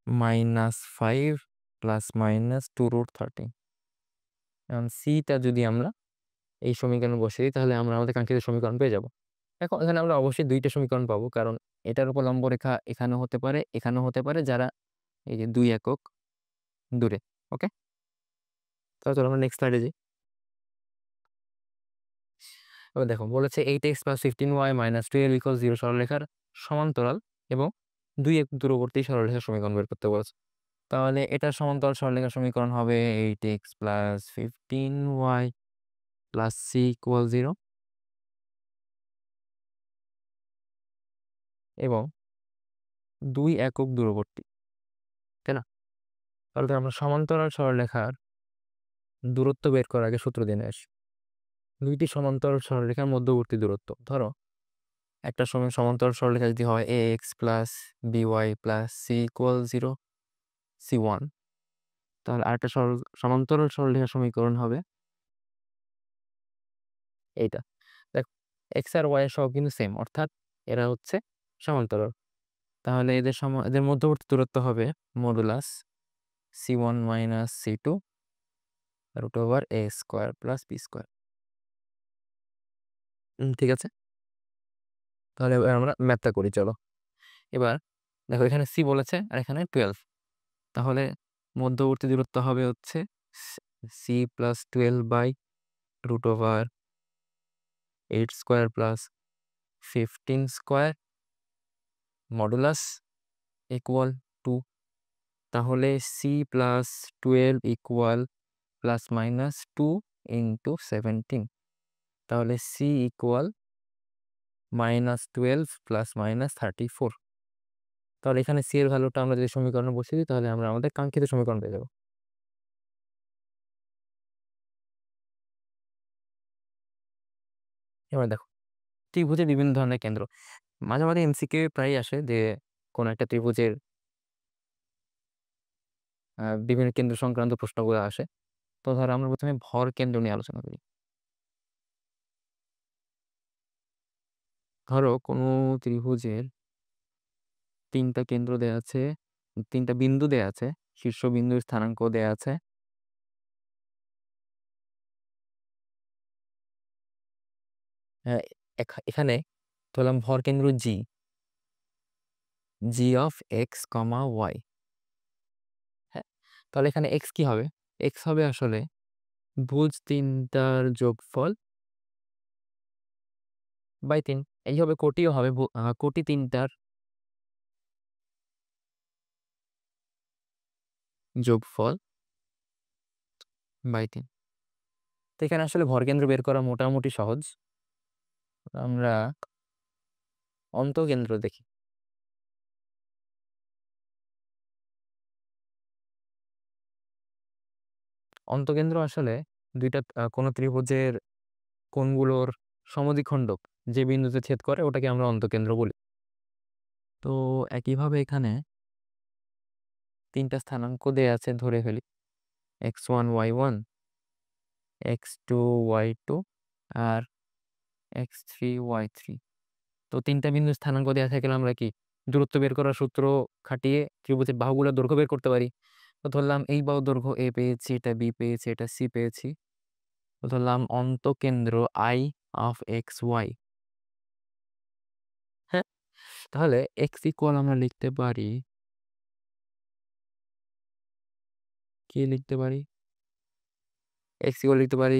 -5 প্লাস মাইনাস 2√13। এখন সিটা যদি আমরা এই সমীকরণ বসিয়ে দিই তাহলে আমরা আমাদের কাঙ্ক্ষিত সমীকরণ পেয়ে যাব। এখন এখানে আমরা অবশ্যই 2টা সমীকরণ পাবো, কারণ এটার উপর লম্ব রেখা এখানেও হতে পারে এখানেও হতে পারে, যারা এই যে 2 একক দূরে। ওকে, তাহলে চলো আমরা নেক্সট স্লাইডে যাই। এবার দেখো বলেছে 8x + 15y - 12 = 0 সরলরেখার সমান্তরাল এবং 2 একক দূরবর্তী সরলরেখার সমীকরণ বের করতে বলেছে। তাহলে এটা সমান্তরাল সরলরেখার সমীকরণ হবে 8x + 15y + c = 0 এবং 2 একক দূরবর্তী, তাই না? তাহলে আমরা সমান্তরাল সরলরেখার দূরত্ব বের করার আগে সূত্র জেনে আসি। দুইটি সমান্তরাল সরলরেখার মধ্যবর্তী দূরত্ব, ধরো একটা সময় সমান্তরাল সরলরেখা যদি হয় ax + by + c = 0 c1, তাহলে আরেকটা সমান্তরাল সরলরেখার সমীকরণ হবে এইটা। দেখ, x আর y এর সহগ কিন্তু সেম, অর্থাৎ এরা হচ্ছে সমান্তরাল। তাহলে এদের মধ্যবর্তী দূরত্ব হবে modulus c1 - c2 √a² + b²। ঠিক আছে, তাহলে এবার আমরা ম্যাথটা করি, চলো। এবার দেখো এখানে c বলেছে আর এখানে 12, তাহলে মধ্যবর্তী দূরত্ব হবে হচ্ছে c + 12/√8² + 15² মডুলাস ইকুয়াল 2। তাহলে c + 12 ইকুয়াল ±2 × 17, তাহলে c ইকুয়াল -12 ± 34। তাহলে এখানে c এর ভ্যালুটা আমরা যদি সমীকরণে বসিয়ে দিই তাহলে আমরা আমাদের কাঙ্ক্ষিত সমীকরণ পেয়ে যাবো। এবার দেখো ত্রিভুজের বিভিন্ন ধরনের কেন্দ্র, মাঝে মাঝে এমসিকিউ প্রায় আসে যে কোন একটা ত্রিভুজের বিভিন্ন কেন্দ্র সংক্রান্ত প্রশ্নগুলো আসে। তো ধরো আমরা প্রথমে ভর কেন্দ্র নিয়ে আলোচনা করি। ধরো কোনো ত্রিভুজের 3টা কেন্দ্র দেয়া আছে, 3টা বিন্দু দেয়া আছে, শীর্ষবিন্দুর স্থানাঙ্ক দেয়া আছে। এখানে ধরলাম ভর কেন্দ্র g(x, y). হ্যাঁ, তাহলে এখানে x কি হবে? x হবে আসলে ভুজ 3টার যোগফল বাই 3। এই হবে কোটিও হবে কোটি 3টার যোগফল বাই 3। তো এখানে আসলে ভরকেন্দ্র বের করা মোটামুটি সহজ। আমরা অন্তকেন্দ্র দেখি। অন্তকেন্দ্র আসলে দুইটা কোনো ত্রিভুজের কোণগুলোর সমদ্বিখণ্ডক যে বিন্দুতে ছেদ করে ওটাকে আমরা অন্তকেন্দ্র বলি। তো একইভাবে এখানে 3টা স্থানাঙ্ক দেয়া আছে, ধরে ফেলি x1 y1, x2 y2 আর x3 y3। তো 3টা বিন্দু স্থানাঙ্ক দেওয়া থাকলে আমরা কি দূরত্ব বের করার সূত্র খাটিয়ে ত্রিভুজের বাহুগুলোর দৈর্ঘ্য বের করতে পারি। তো ধরলাম এই বাহু দৈর্ঘ্য a পেয়েছি, এটা b পেয়েছি, এটা c পেয়েছি। তো ধরলাম অন্তকেন্দ্র I of x y। হ্যাঁ, তাহলে x ইকুয়াল আমরা লিখতে পারি, কি লিখতে পারি? x ইকুয়াল লিখতে পারি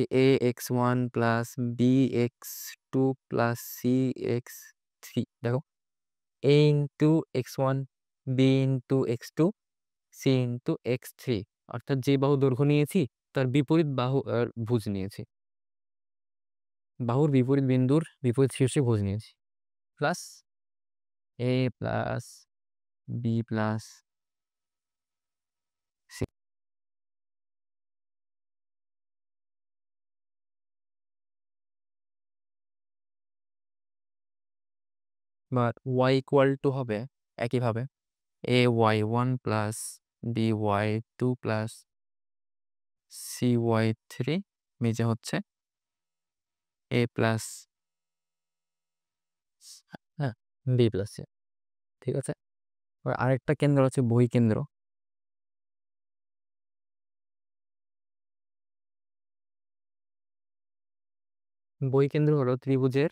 ax1 + bx2 + cx3। দেখো a × x1, b × x2, c × x3, অর্থাৎ যে বাহু দৈর্ঘ্য নিয়েছি তার বিপরীত বাহু ভুজ নিয়েছি, বাহুর বিপরীত বিন্দুর বিপরীত শীর্ষে ভুজ নিয়েছি, plus a plus b plus c, but y equal to হবে একইভাবে a y one plus B y two plus c y three নিচে হচ্ছে এ প্লাস হ্যাঁ বি প্লাস সি। ঠিক আছে, এবার আরেকটা কেন্দ্র হচ্ছে বহিঃ কেন্দ্র। বহিঃ কেন্দ্র হলো ত্রিভুজের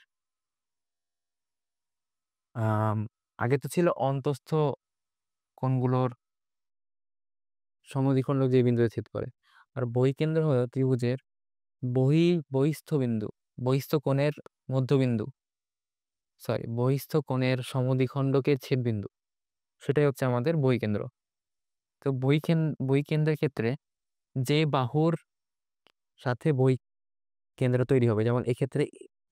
আগে তো ছিল অন্তস্থ কোণগুলোর সমদ্বিখণ্ডক যে বিন্দুতে ছেদ করে, আর বহিঃ কেন্দ্র হলো ত্রিভুজের বহিস্থ বিন্দু, বহিস্থ কোণের মধ্যবিন্দু, সরি বহিস্থ কোণের সমদ্বিখণ্ডকের ছেদ বিন্দু, সেটাই হচ্ছে আমাদের বহিঃ কেন্দ্র। তো বহিঃ কেন্দ্রের ক্ষেত্রে যে বাহুর সাথে বহিঃ কেন্দ্র তৈরি হবে, যেমন এক্ষেত্রে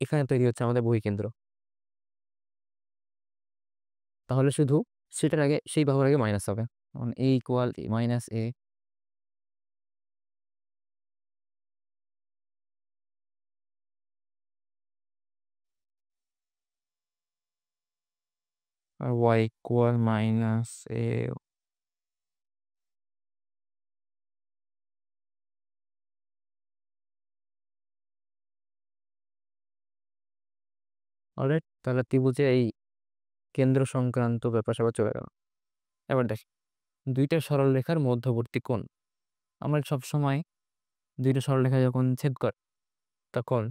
এখানে তৈরি হচ্ছে আমাদের বহিঃ কেন্দ্র, তাহলে শুধু সেটার আগে সেই বাহুর আগে মাইনাস হবে, যেমন এ ইকুয়াল মাইনাস এ, আর ওয়াই ইকুয়াল মাইনাস এ। অলরাইট, তাহলে ত্রিভুজে এই কেন্দ্র সংক্রান্ত ব্যাপার স্যাপার চলে গেল। এবার দেখ, দুইটা সরলরেখার মধ্যবর্তী কোণ, আমরা সব সময় দুইটা সরলরেখা যখন ছেদ করে তখন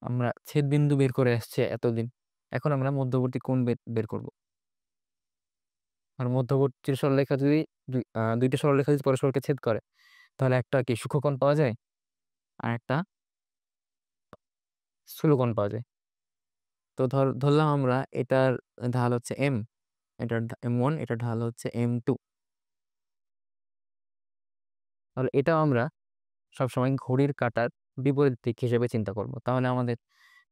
আমরা ছেদ বিন্দু বের করে আসছে এতদিন, এখন আমরা মধ্যবর্তী কোণ বের করব। আর মধ্যবর্তী সরলরেখা যদি দুইটা সরলরেখা যদি পরস্পরকে ছেদ করে, তাহলে একটা কি সূক্ষ্মকোণ পাওয়া যায় আর একটা স্থূলকোণ পাওয়া যায়। তো ধরলাম আমরা এটার ঢাল হচ্ছে এম, এটার M1, এটার ঢাল হচ্ছে M2, তাহলে এটাও আমরা সবসময় ঘড়ির কাঁটার বিপরীত দিক হিসেবে চিন্তা করব, তাহলে আমাদের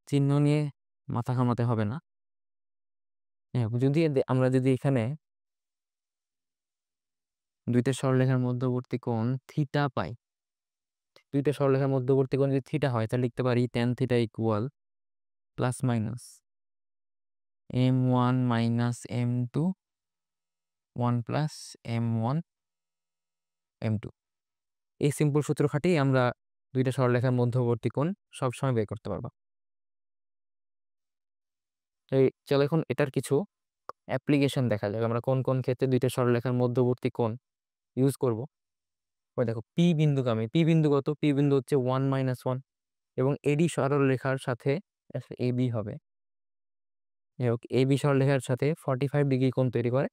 চিহ্ন নিয়ে মাথা ঘামাতে হবে না। যদি আমরা যদি এখানে দুইটা সরলরেখার মধ্যবর্তী কোণ থিটা পাই, দুইটা সরলরেখার মধ্যবর্তী কোণ যদি থিটা হয়, তাহলে লিখতে পারি tan theta equal plus minus M1 minus M2 1 plus M1 M2। এই সিম্পল সূত্র খাটিয়ে আমরা দুইটা সরলরেখার মধ্যবর্তী কোণ সবসময় বের করতে পারবো। এই চলো এখন এটার কিছু অ্যাপ্লিকেশন দেখা যাক, আমরা কোন কোন ক্ষেত্রে দুইটা সরলরেখার মধ্যবর্তী কোণ ইউজ করব। ওই দেখো পি বিন্দুগামী, পি বিন্দু কত, পি বিন্দু হচ্ছে 1 - 1 এবং এডি সরলরেখার সাথে এবি হবে, যাই হোক এবি সরলরেখার সাথে 45 ডিগ্রি কোণ তৈরি করে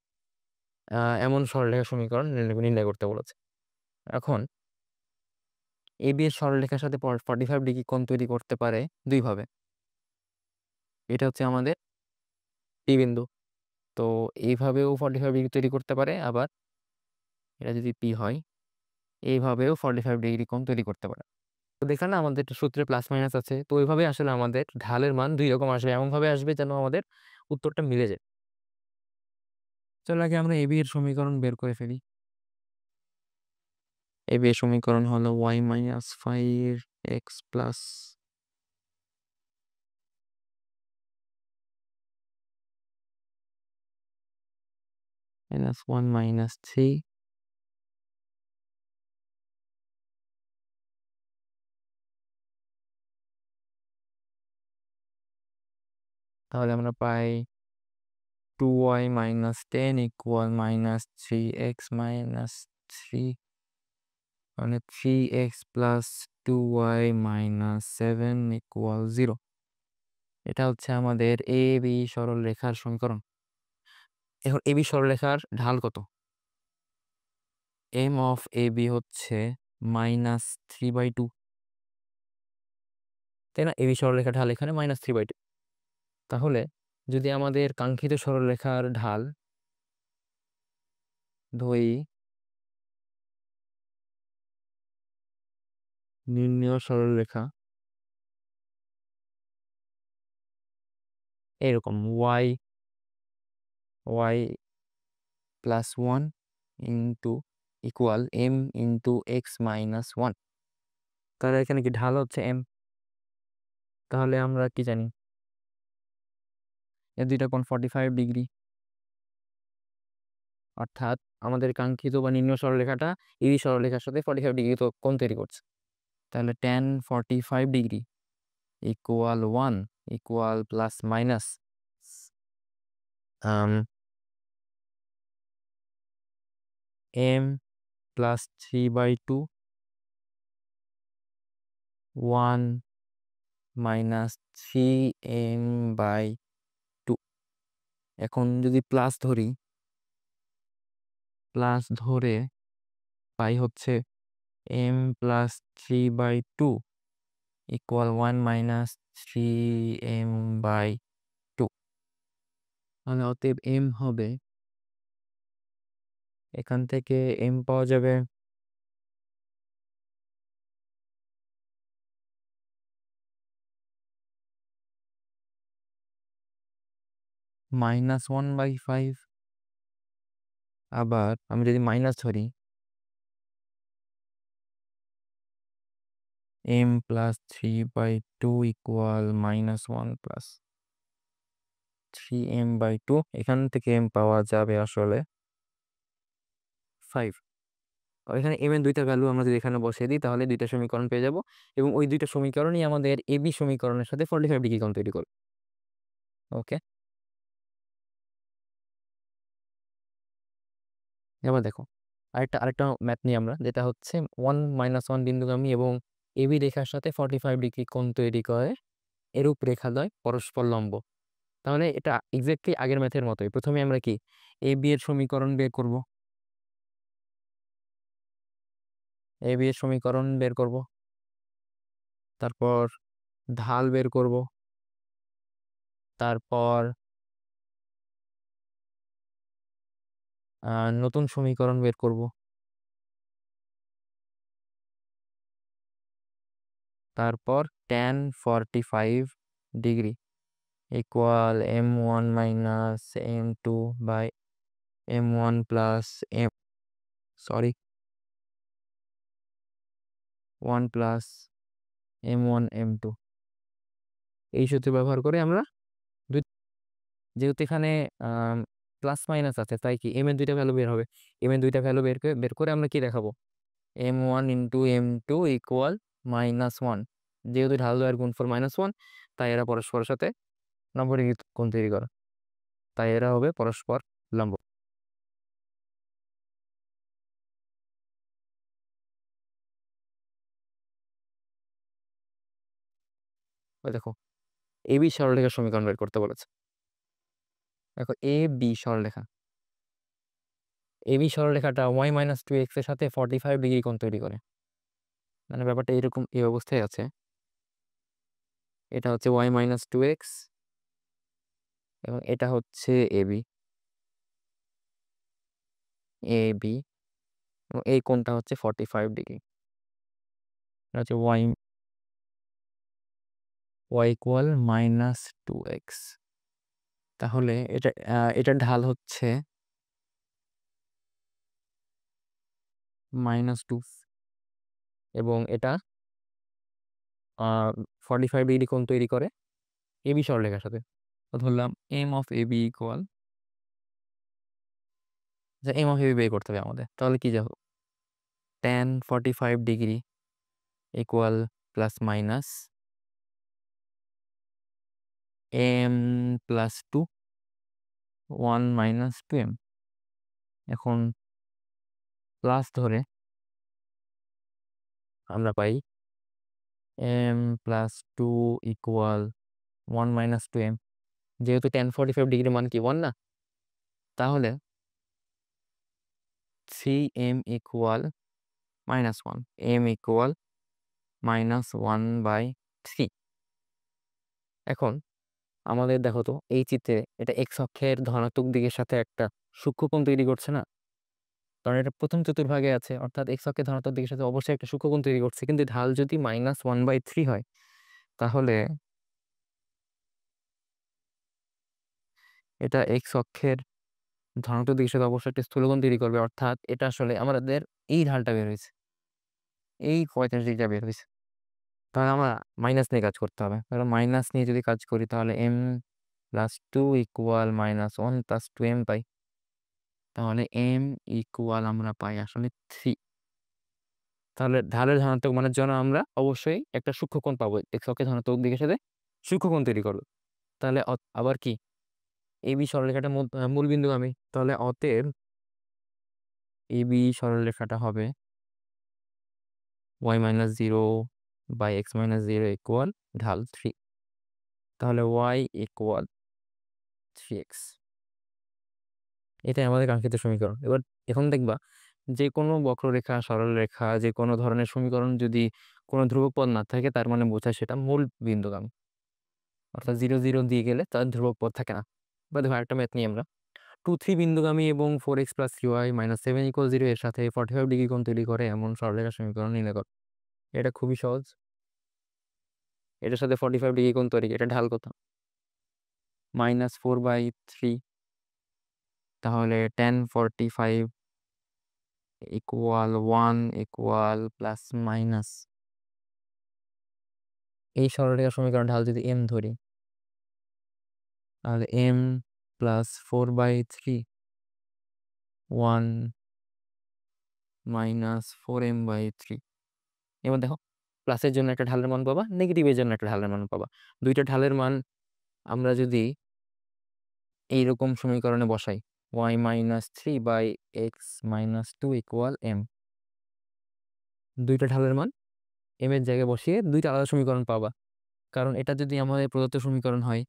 এমন সরলরেখা সমীকরণ নির্ণয় করতে বলেছে। এখন এবি এর সরলরেখার সাথে 45 ডিগ্রি কোণ তৈরি করতে পারে দুইভাবে, এটা হচ্ছে আমাদের পি বিন্দু, তো এইভাবেও 45 ডিগ্রি তৈরি করতে পারে, আবার এটা যদি পি হয় এইভাবেও 45 ডিগ্রি কোণ তৈরি করতে পারে। তো দেখলাম না আমাদের সূত্রে প্লাস মাইনাস আছে, তো ওইভাবে আসলে আমাদের ঢালের মান দুই রকম আসবে, এমন ভাবে আসবে যেন আমাদের উত্তরটা মিলে যায়। চল আগে আমরা এবি এর সমীকরণ বের করে ফেলি। এবি এর সমীকরণ হলো y - 5x প্লাস -1 - 3 তাহলে আমরা পাই 2y - 10 ইকুয়াল -3x - 3, মানে 3x প্লাস 2y - 7 ইকুয়াল 0। এটা হচ্ছে আমাদের এ বি সরলরেখার সমীকরণ। এখন এবি সরলরেখার ঢাল কত? এম অফ এ বি হচ্ছে -3/2, তাই না? এবি সরলরেখার ঢাল এখানে -3/2। তাহলে যদি আমাদের কাঙ্ক্ষিত সরলরেখার ঢাল ধরি, নির্ণেয় সরলরেখা এরকম y y plus one into equal M into x minus one. তাহলে এখানে কি ঢাল হচ্ছে এম। তাহলে আমরা কি জানি, এর দুইটা কোণ 45 ডিগ্রি, অর্থাৎ আমাদের কাঙ্ক্ষিত বা নিম্ন সরলরেখাটা এই সরলরেখার সাথে 45 ডিগ্রি তো কোণ তৈরি করছে। তাহলে tan 45 degree equal 1 equal plus minus M plus 3/2 1 minus 3m/2। এখন যদি প্লাস ধরি, প্লাস ধরে পাই হচ্ছে m plus 3/2 equal 1 minus 3m/2। তাহলে অতএব m হবে, এখান থেকে m পাওয়া যাবে -1/5। আবার আমি যদি মাইনাস ধরি, m plus 3/2 equal -1 plus 3m/2। এখান থেকে m পাওয়া যাবে আসলে 5। এখানে m এর দুইটা ভ্যালু আমরা যদি এখানে বসিয়ে দিই তাহলে দুইটা সমীকরণ পেয়ে যাব, এবং ওই দুইটা সমীকরণই আমাদের এবি সমীকরণের সাথে 45 ডিগ্রি কোণ তৈরি করবে। ওকে, এবার দেখো আরেকটা ম্যাথ নিই আমরা, যেটা হচ্ছে 1 - 1 বিন্দুগামী এবং এবি রেখার সাথে 45 ডিগ্রি কোণ তৈরি করে এরূপ রেখাদ্বয় পরস্পর লম্ব। তাহলে এটা এক্স্যাক্টলি আগের ম্যাথের মতোই। প্রথমে আমরা কি এবি এর সমীকরণ বের করব, এবি এর সমীকরণ বের করব, তারপর ঢাল বের করব, তারপর নতুন সমীকরণ বের করব, তারপর tan 45 degree equal m1 minus m2 by m1 plus m, sorry 1 plus m1 m2। এই সূত্র ব্যবহার করে আমরা দুই, যেহেতু এখানে প্লাস মাইনাস আছে তাই কি m এর দুইটা ভ্যালু বের হবে, m এর দুইটা ভ্যালু বের করে আমরা কি দেখাবো, m1 ইন্টু m2 ইকুয়াল -1। যেহেতু ঢাল দ্বয়ের গুণফল -1, তাই এরা পরস্পরের সাথে 90 ডিগ্রি কোণ তৈরি করে, তাই এরা হবে পরস্পর লম্ব। ওই দেখো এবি সরলরেখার সমীকরণ বের করতে বলেছে। দেখো এবি সরলরেখা, এবি সরলরেখাটা y-2x এর সাথে 45 ডিগ্রি কোণ তৈরি করে। মানে ব্যাপারটা এরকম এই অবস্থায় আছে, এটা হচ্ছে y-2x এবং এটা হচ্ছে এবি, এবি এবং এই কোণটা হচ্ছে 45 ডিগ্রি। এটা হচ্ছে y ইকুয়াল -2x। তাহলে এটার ঢাল হচ্ছে -2 এবং এটা 45 ডিগ্রি কোণ তৈরি করে এবি সরলরেখার সাথে। তো ধরলাম M of AB equal, M of AB বের করতে হবে আমাদের, তাহলে কি যাবো tan 45 degree equal plus minus m plus 2 1 minus 2m। এখন প্লাস ধরে আমরা পাই m plus 2 equal 1 minus 2m। যেহেতু tan 45 ডিগ্রি মান কি 1 না, তাহলে 3m ইকুয়াল -1, m ইকুয়াল -1/3। এখন আমাদের দেখো তো এই চিত্রে এটা এক্স অক্ষের ধনাত্মক দিকের সাথে একটা সূক্ষ্মকোণ তৈরি করছে না, কারণ এটা প্রথম চতুর্ভাগে আছে, অর্থাৎ এক্স অক্ষের ধনাত্মক দিকের সাথে অবশ্যই একটা সূক্ষ্মকোণ তৈরি করছে। কিন্তু ঢাল যদি -1/3 হয়, তাহলে এটা এক্স অক্ষের ধনাত্মক দিকের সাথে অবশ্যই একটা স্থূলকোণ তৈরি করবে, অর্থাৎ এটা আসলে আমাদের এই ঢালটা বের হয়েছে, এই 45 ডিগ্রিটা বের হয়েছে। তাহলে আমরা মাইনাস নিয়ে কাজ করতে হবে। তাহলে মাইনাস নিয়ে যদি কাজ করি তাহলে m+2 ইকুয়াল -1 + 2m পাই। তাহলে m ইকুয়াল আমরা পাই আসলে 3। তাহলে ঢালের ধনাত্মক মানের জন্য আমরা অবশ্যই একটা সূক্ষ্মকোণ পাবো, এক্স অক্ষের ধনাত্মক দিকের সাথে সূক্ষ্মকোণ তৈরি করবো। তাহলে আবার কি এবি সরলরেখাটা মূল বিন্দুগামী, তাহলে অতএব এবি সরলরেখাটা হবে y-0/x-0 ইকুয়াল ঢাল 3। তাহলে y ইকুয়াল 3x, এটাই আমাদের কাঙ্ক্ষিত সমীকরণ। এবার এখন দেখবা যে কোনো বক্ররেখা, সরলরেখা, যে কোনো ধরনের সমীকরণ যদি কোনো ধ্রুবক পদ না থাকে তার মানে বোঝায় সেটা মূল বিন্দুগামী, অর্থাৎ 0 0 দিয়ে গেলে তার ধ্রুবক পদ থাকে না। বা দেখো একটা ম্যাথ নিই আমরা, 2 3 বিন্দুগামী এবং 4x + 3y - 7 = 0 এর সাথে 45 ডিগ্রি কোণ তৈরি করে এমন সরলরেখা সমীকরণ নির্ণয় করো। এটা খুবই সহজ, এটার সাথে 45 ডিগ্রি কোণ তৈরি, এটা ঢাল কত? -4/3, তাহলে tan 45 equal 1 equal plus minus, এই সরলরেখা সমীকরণ ঢাল যদি m ধরি তাহলে m + 4/3 1 - 4m/3। এবার দেখো প্লাসের জন্য একটা ঢালের মান পাবা, নেগেটিভের জন্য একটা ঢালের মান পাবা। দুইটা ঢালের মান আমরা যদি এইরকম সমীকরণে বসাই, y-3/x-2 ইকুয়াল m, দুইটা ঢালের মান m এর জায়গায় বসিয়ে দুইটা আলাদা সমীকরণ পাবা। কারণ এটা যদি আমাদের প্রদত্ত সমীকরণ হয়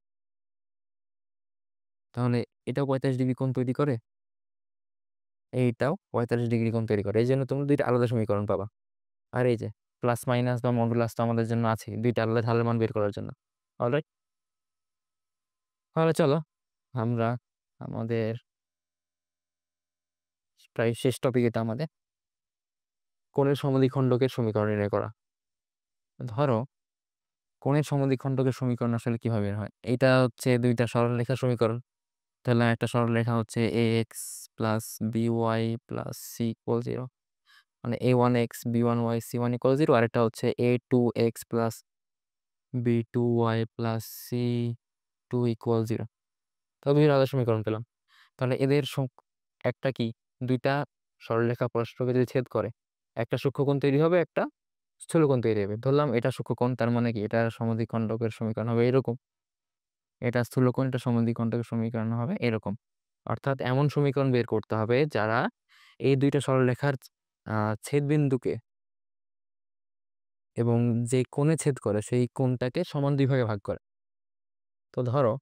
তাহলে এটাও 45 ডিগ্রি কোণ তৈরি করে, এইটাও 45 ডিগ্রি কোণ তৈরি করে, এই জন্য তোমরা দুইটা আলাদা সমীকরণ পাবা। আর এই যে প্লাস মাইনাস বা মডুলাস তো আমাদের জন্য আছে দুইটা আলাদা ঢালের মান বের করার জন্য। অলরাইট, তাহলে চলো আমরা আমাদের প্রায় শেষ টপিক, এটা আমাদের কোণের সমদ্বিখণ্ডকের সমীকরণ নির্ণয় করা। ধরো কোণের সমদ্বিখণ্ডকের সমীকরণ আসলে কিভাবে বের হয়, এটা হচ্ছে দুইটা সরলরেখার সমীকরণ। তাহলে একটা সরলরেখা হচ্ছে ax + by + c = 0, মানে a1x b1y c1 = 0, আর একটা হচ্ছে a2x + b2y + c2 = 0। তাহলে দুই আলাদা সমীকরণ পেলাম। তাহলে এদের একটা কি, দুইটা সরলরেখা পরস্পরকে যদি ছেদ করে একটা সূক্ষ্মকোণ তৈরি হবে, একটা স্থূলকোণ তৈরি হবে। ধরলাম এটা সূক্ষ্মকোণ, তার মানে কি এটা সমদ্বিখণ্ডকের সমীকরণ হবে এরকম, এটা স্থূলকোণ, এটা সমদ্বিখণ্ডকের সমীকরণ হবে এরকম। অর্থাৎ এমন সমীকরণ বের করতে হবে যারা এই দুইটা সরলরেখার ছেদ বিন্দুকে এবং যে কোণে ছেদ করে সেই কোণটাকে সমান দুই ভাগে ভাগ করে। তো ধরো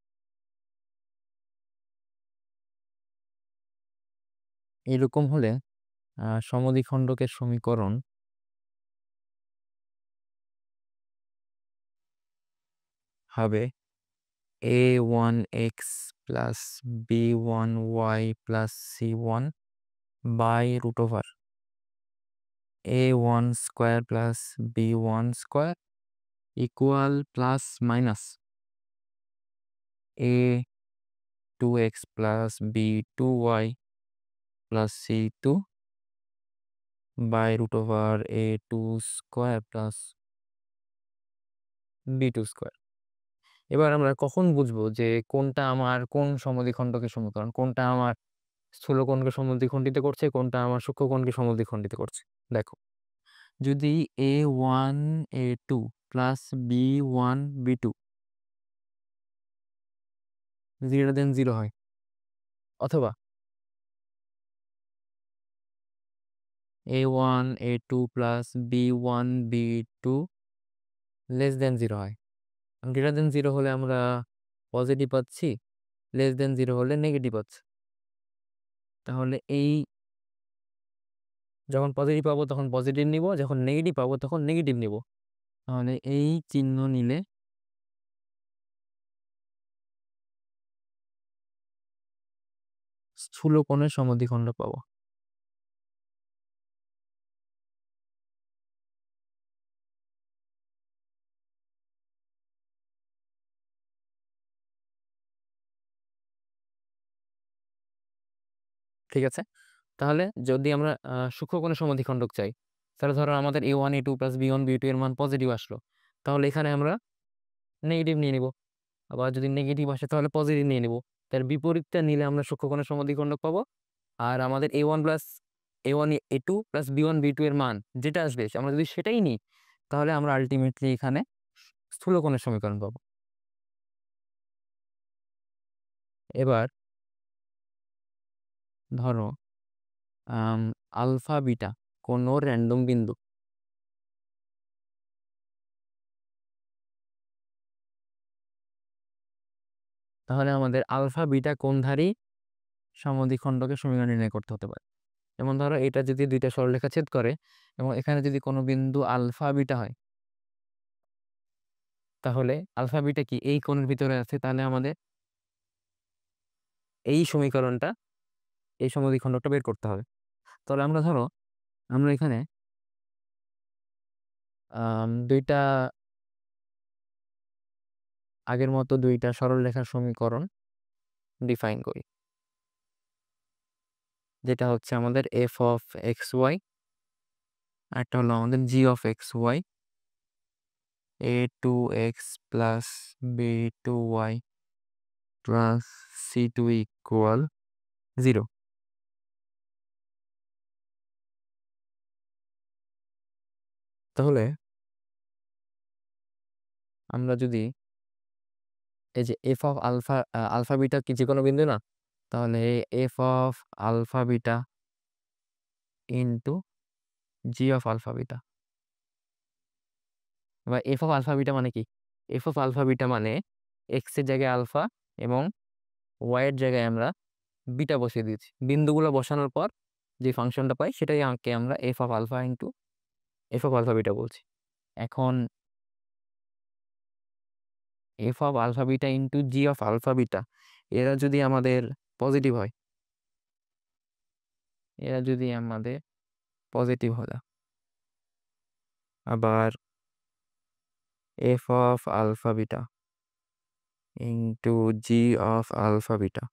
এরকম হলে সমদ্বিখণ্ডকের সমীকরণ হবে a1x + b1y + c1 /√a1² + b1² equal plus minus a2x + b2y + c2 /√a2² + b2²। এবার আমরা কখন বুঝবো যে কোনটা আমার কোন সমদ্বিখণ্ডকের সমীকরণ, কোনটা আমার স্থূলকোণকে সমদ্বিখণ্ডিত করছে, কোনটা আমার সূক্ষ্মকোণকে সমদ্বিখণ্ডিত করছে? দেখো যদি a1 a2 + b1 b2 0 হয়, অথবা a1 a2 + b1 b2 <0 হয়। 0 হলে আমরা পজিটিভ পাচ্ছি, <0 হলে নেগেটিভ পাচ্ছি। তাহলে এই যখন পজিটিভ পাবো তখন পজিটিভ নিব, যখন নেগেটিভ পাবো তখন নেগেটিভ নিব। তাহলে এই চিহ্ন নিলে স্থূলকোণের সমদ্বিখণ্ডক পাবো। ঠিক আছে? তাহলে যদি আমরা সূক্ষ্মকোণের সমদ্বিখণ্ডক চাই, তাহলে ধরো আমাদের a1 a2 plus b1 b2 এর মান পজিটিভ আসলো, তাহলে এখানে আমরা নেগেটিভ নিয়ে নিব। আবার যদি নেগেটিভ আসে তাহলে পজিটিভ নিয়ে নিব। তার বিপরীতটা নিলে আমরা সূক্ষ্মকোণের সমদ্বিখণ্ডক পাবো। আর আমাদের a1 a2 plus b1 b2 এর মান যেটা আসবে আমরা যদি সেটাই নিই, তাহলে আমরা আলটিমেটলি এখানে স্থূলকোণের সমীকরণ পাবো। এবার ধরো আলফা বিটা কোনো র্যান্ডম বিন্দু, তাহলে আমাদের আলফা বিটা কোণধারী সমদ্বিখণ্ডকের সমীকরণ নির্ণয় করতে হতে পারে। যেমন ধরো এটা যদি দুইটা সরলরেখা ছেদ করে এবং এখানে যদি কোনো বিন্দু আলফা বিটা হয়, তাহলে আলফা বিটা কি এই কোণের ভিতরে আছে, তাহলে আমাদের এই সমীকরণটা, এই সমদ্বিখণ্ডকটা বের করতে হবে। তাহলে আমরা ধরো আমরা এখানে দুইটা আগের মতো দুইটা সরলরেখার সমীকরণ ডিফাইন করি, যেটা হচ্ছে আমাদের এফ অফ এক্স ওয়াই, একটা হলো আমাদের g of x y, a2x plus b2y plus c2 equal 0। তাহলে আমরা যদি এই যে f of alpha alpha beta কি যে কোনো বিন্দু না, তাহলে f of alpha beta into g of alpha beta. এবার এফ অফ আলফা বিটা মানে কি? এফ অফ আলফা বিটা মানে এক্স এর জায়গায় আলফা এবং ওয়াই এর জায়গায় আমরা বিটা বসিয়ে দিয়েছি। বিন্দুগুলো বসানোর পর যে ফাংশনটা পাই সেটাই আমরা f of alpha into f of alpha beta বলছি। এখন f of alpha beta into g of alpha beta, এরা যদি আমাদের পজিটিভ হয়, এরা যদি আমাদের পজিটিভ হয়, আবার f of alpha beta into g of alpha beta,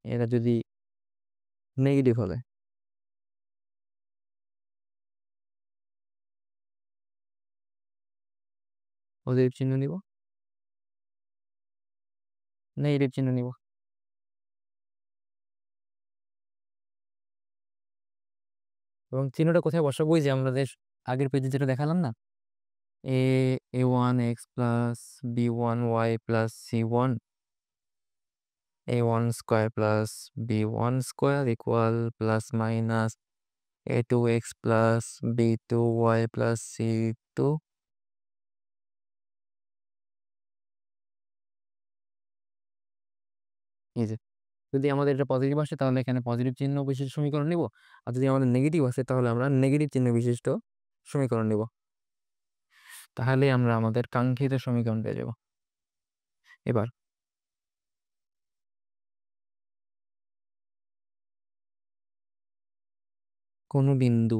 এরা যদি নেগেটিভ হলে, পজিটিভ চিহ্ন নিব, নেগেটিভ চিহ্ন নিব। এবং চিহ্নটা কোথায় বসাবো? ওই যে আমাদের আগের পেজে যেটা দেখালাম না, a one x plus b one y plus c one a1 square plus b1 square equal plus minus a2x plus b2y plus c2। এই যে যদি আমাদের এটা পজিটিভ আসে তাহলে এখানে পজিটিভ চিহ্ন বিশিষ্ট সমীকরণ নিব, আর যদি আমাদের নেগেটিভ আসে তাহলে আমরা নেগেটিভ চিহ্ন বিশিষ্ট সমীকরণ নিব। তাহলে আমরা আমাদের কাঙ্ক্ষিত সমীকরণ পেয়ে যাব। এবার কোন বিন্দু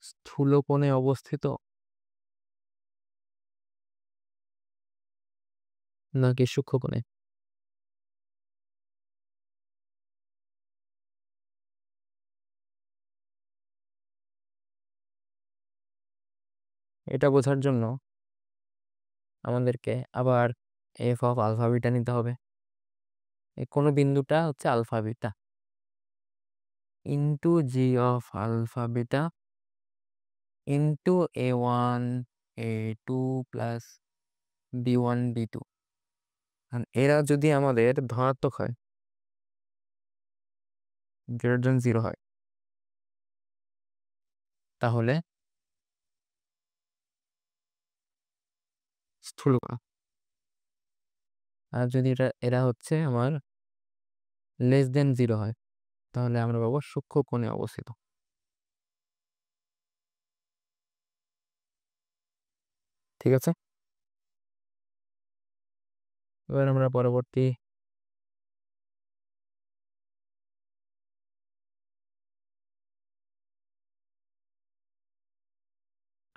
স্থূল কোণে অবস্থিত নাকি সূক্ষ্ম কোণে, এটা বোঝার জন্য আমাদেরকে আবার এফ অফ আলফা বিটা নিতে হবে। কোন বিন্দুটা হচ্ছে alpha beta into g of alpha beta into a1 a2 plus b1 b2। এরা যদি আমাদের ধনাত্মক হয়, গ্রেটার দেন 0 হয়, তাহলে স্থূলকোণ। আর যদি এরা হচ্ছে আমার লেস দেন 0 হয়, তাহলে আমরা পাবো সূক্ষ্ম কোণে অবস্থিত। ঠিক আছে, এবার আমরা পরবর্তী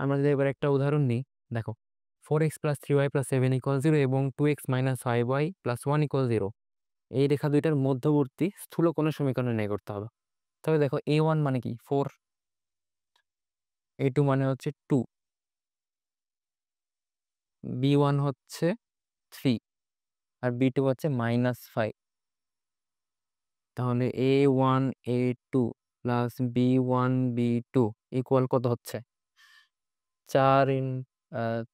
আমরা যদি এবার একটা উদাহরণ নিই, দেখো 4x + 3y + 7 = 0 এবং 2x - 5y + 1 = 0, এই রেখা দুইটার মধ্যবর্তী স্থূল কোণের সমীকরণ নির্ণয় করতে হবে। তবে দেখো a1 মানে কি 4, a2 মানে হচ্ছে 2, b1 হচ্ছে 3 আর b2 হচ্ছে -5। তাহলে a1 a2 plus b1 b2 equal কত হচ্ছে? 4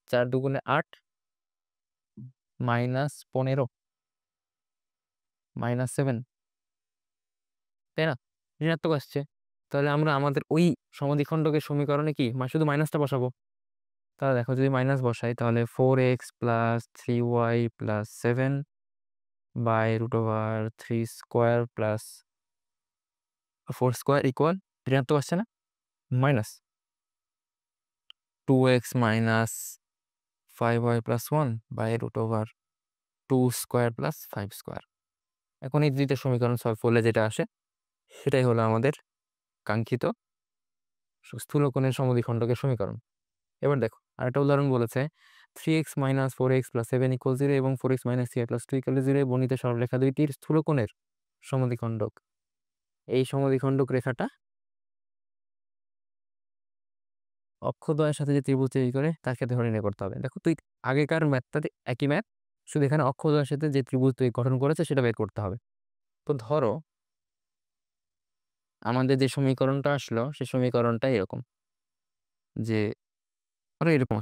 4 দুগুণে 8 -15 -7, তাই না? ঋণাত্মক আসছে। তাহলে আমরা আমাদের ওই সমদ্বিখণ্ডকের সমীকরণে কি শুধু মাইনাসটা বসাবো। তাহলে দেখো যদি মাইনাস বসাই তাহলে 4x + 3y + 7 √3 square plus 4 square equal ঋণাত্মক আসছে না? Minus 2x - 5y + 1 √2 square plus 5 square. এখন এই দুইটা সমীকরণ সলভ করলে যেটা আসে সেটাই হলো আমাদের কাঙ্ক্ষিত স্থূলকোণের সমদ্বিখণ্ডকের সমীকরণ। এবার দেখো আরেকটা উদাহরণ বলেছে 3x - 4x + 7 = 0 এবং 4x - 3y + 2 = 0 বর্ণিত সরলরেখা দুইটির স্থূলকোণের সমদ্বিখণ্ডক। এই সমদ্বিখণ্ডক রেখাটা অক্ষদ্বয়ের সাথে যে ত্রিভুজ তৈরি করে তাকে ধরে নির্ণয় করতে হবে। দেখো তুই আগেকার ম্যাথটাতে একই ম্যাথ, শুধু এখানে অক্ষদ্বয়ের সাথে যে ত্রিভুজ তৈরি গঠন করেছে সেটা বের করতে হবে। তো ধরো আমাদের যে সমীকরণটা আসলো সেই সমীকরণটা এরকম, যে ধরো এরকম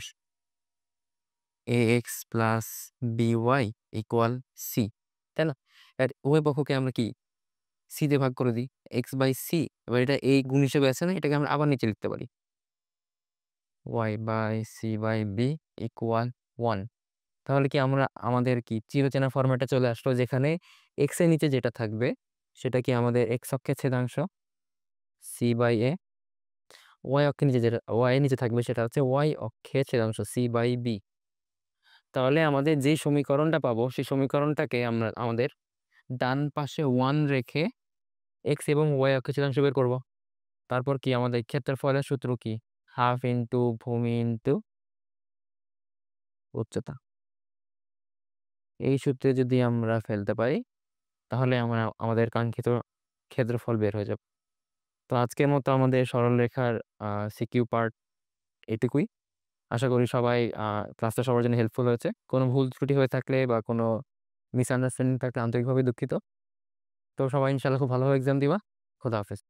ax + by = c, তাই না? আর উভয় পক্ষকে আমরা কি c দিয়ে ভাগ করে দিই, x/c। এবার এটা a গুণ হিসেবে আছে না, এটাকে আমরা আবার নিচে লিখতে পারি y/c/b = 1। তাহলে কি আমরা আমাদের কি চিরচেনা ফরম্যাটে চলে আসলো, যেখানে x এর নিচে যেটা থাকবে সেটা কি আমাদের x অক্ষের ছেদাংশ c/a, y অক্ষের নিচে যেটা y এর নিচে থাকবে সেটা হচ্ছে y অক্ষের ছেদাংশ c/b। তাহলে আমাদের যে সমীকরণটা পাবো সেই সমীকরণটাকে আমরা আমাদের ডান পাশে 1 রেখে x এবং y অক্ষের ছেদাংশ বের করব। তারপর কি আমাদের ক্ষেত্রফলের সূত্র কি, হাফ ইন্টু ভূমি ইন্টু উচ্চতা। এই সূত্রে যদি আমরা ফেলতে পারি তাহলে আমরা আমাদের কাঙ্ক্ষিত ক্ষেত্রফল বের হয়ে যাবে। তো আজকের মতো আমাদের সরলরেখার সিকিউ পার্ট এটুকুই। আশা করি সবাই ক্লাসটা সবার জন্য হেল্পফুল হয়েছে। কোনো ভুল ত্রুটি হয়ে থাকলে বা কোনো মিসআন্ডারস্ট্যান্ডিং থাকলে আন্তরিকভাবে দুঃখিত। তো সবাই ইনশাআল্লাহ খুব ভালোভাবে এক্সাম দিবা। খোদা হাফেজ।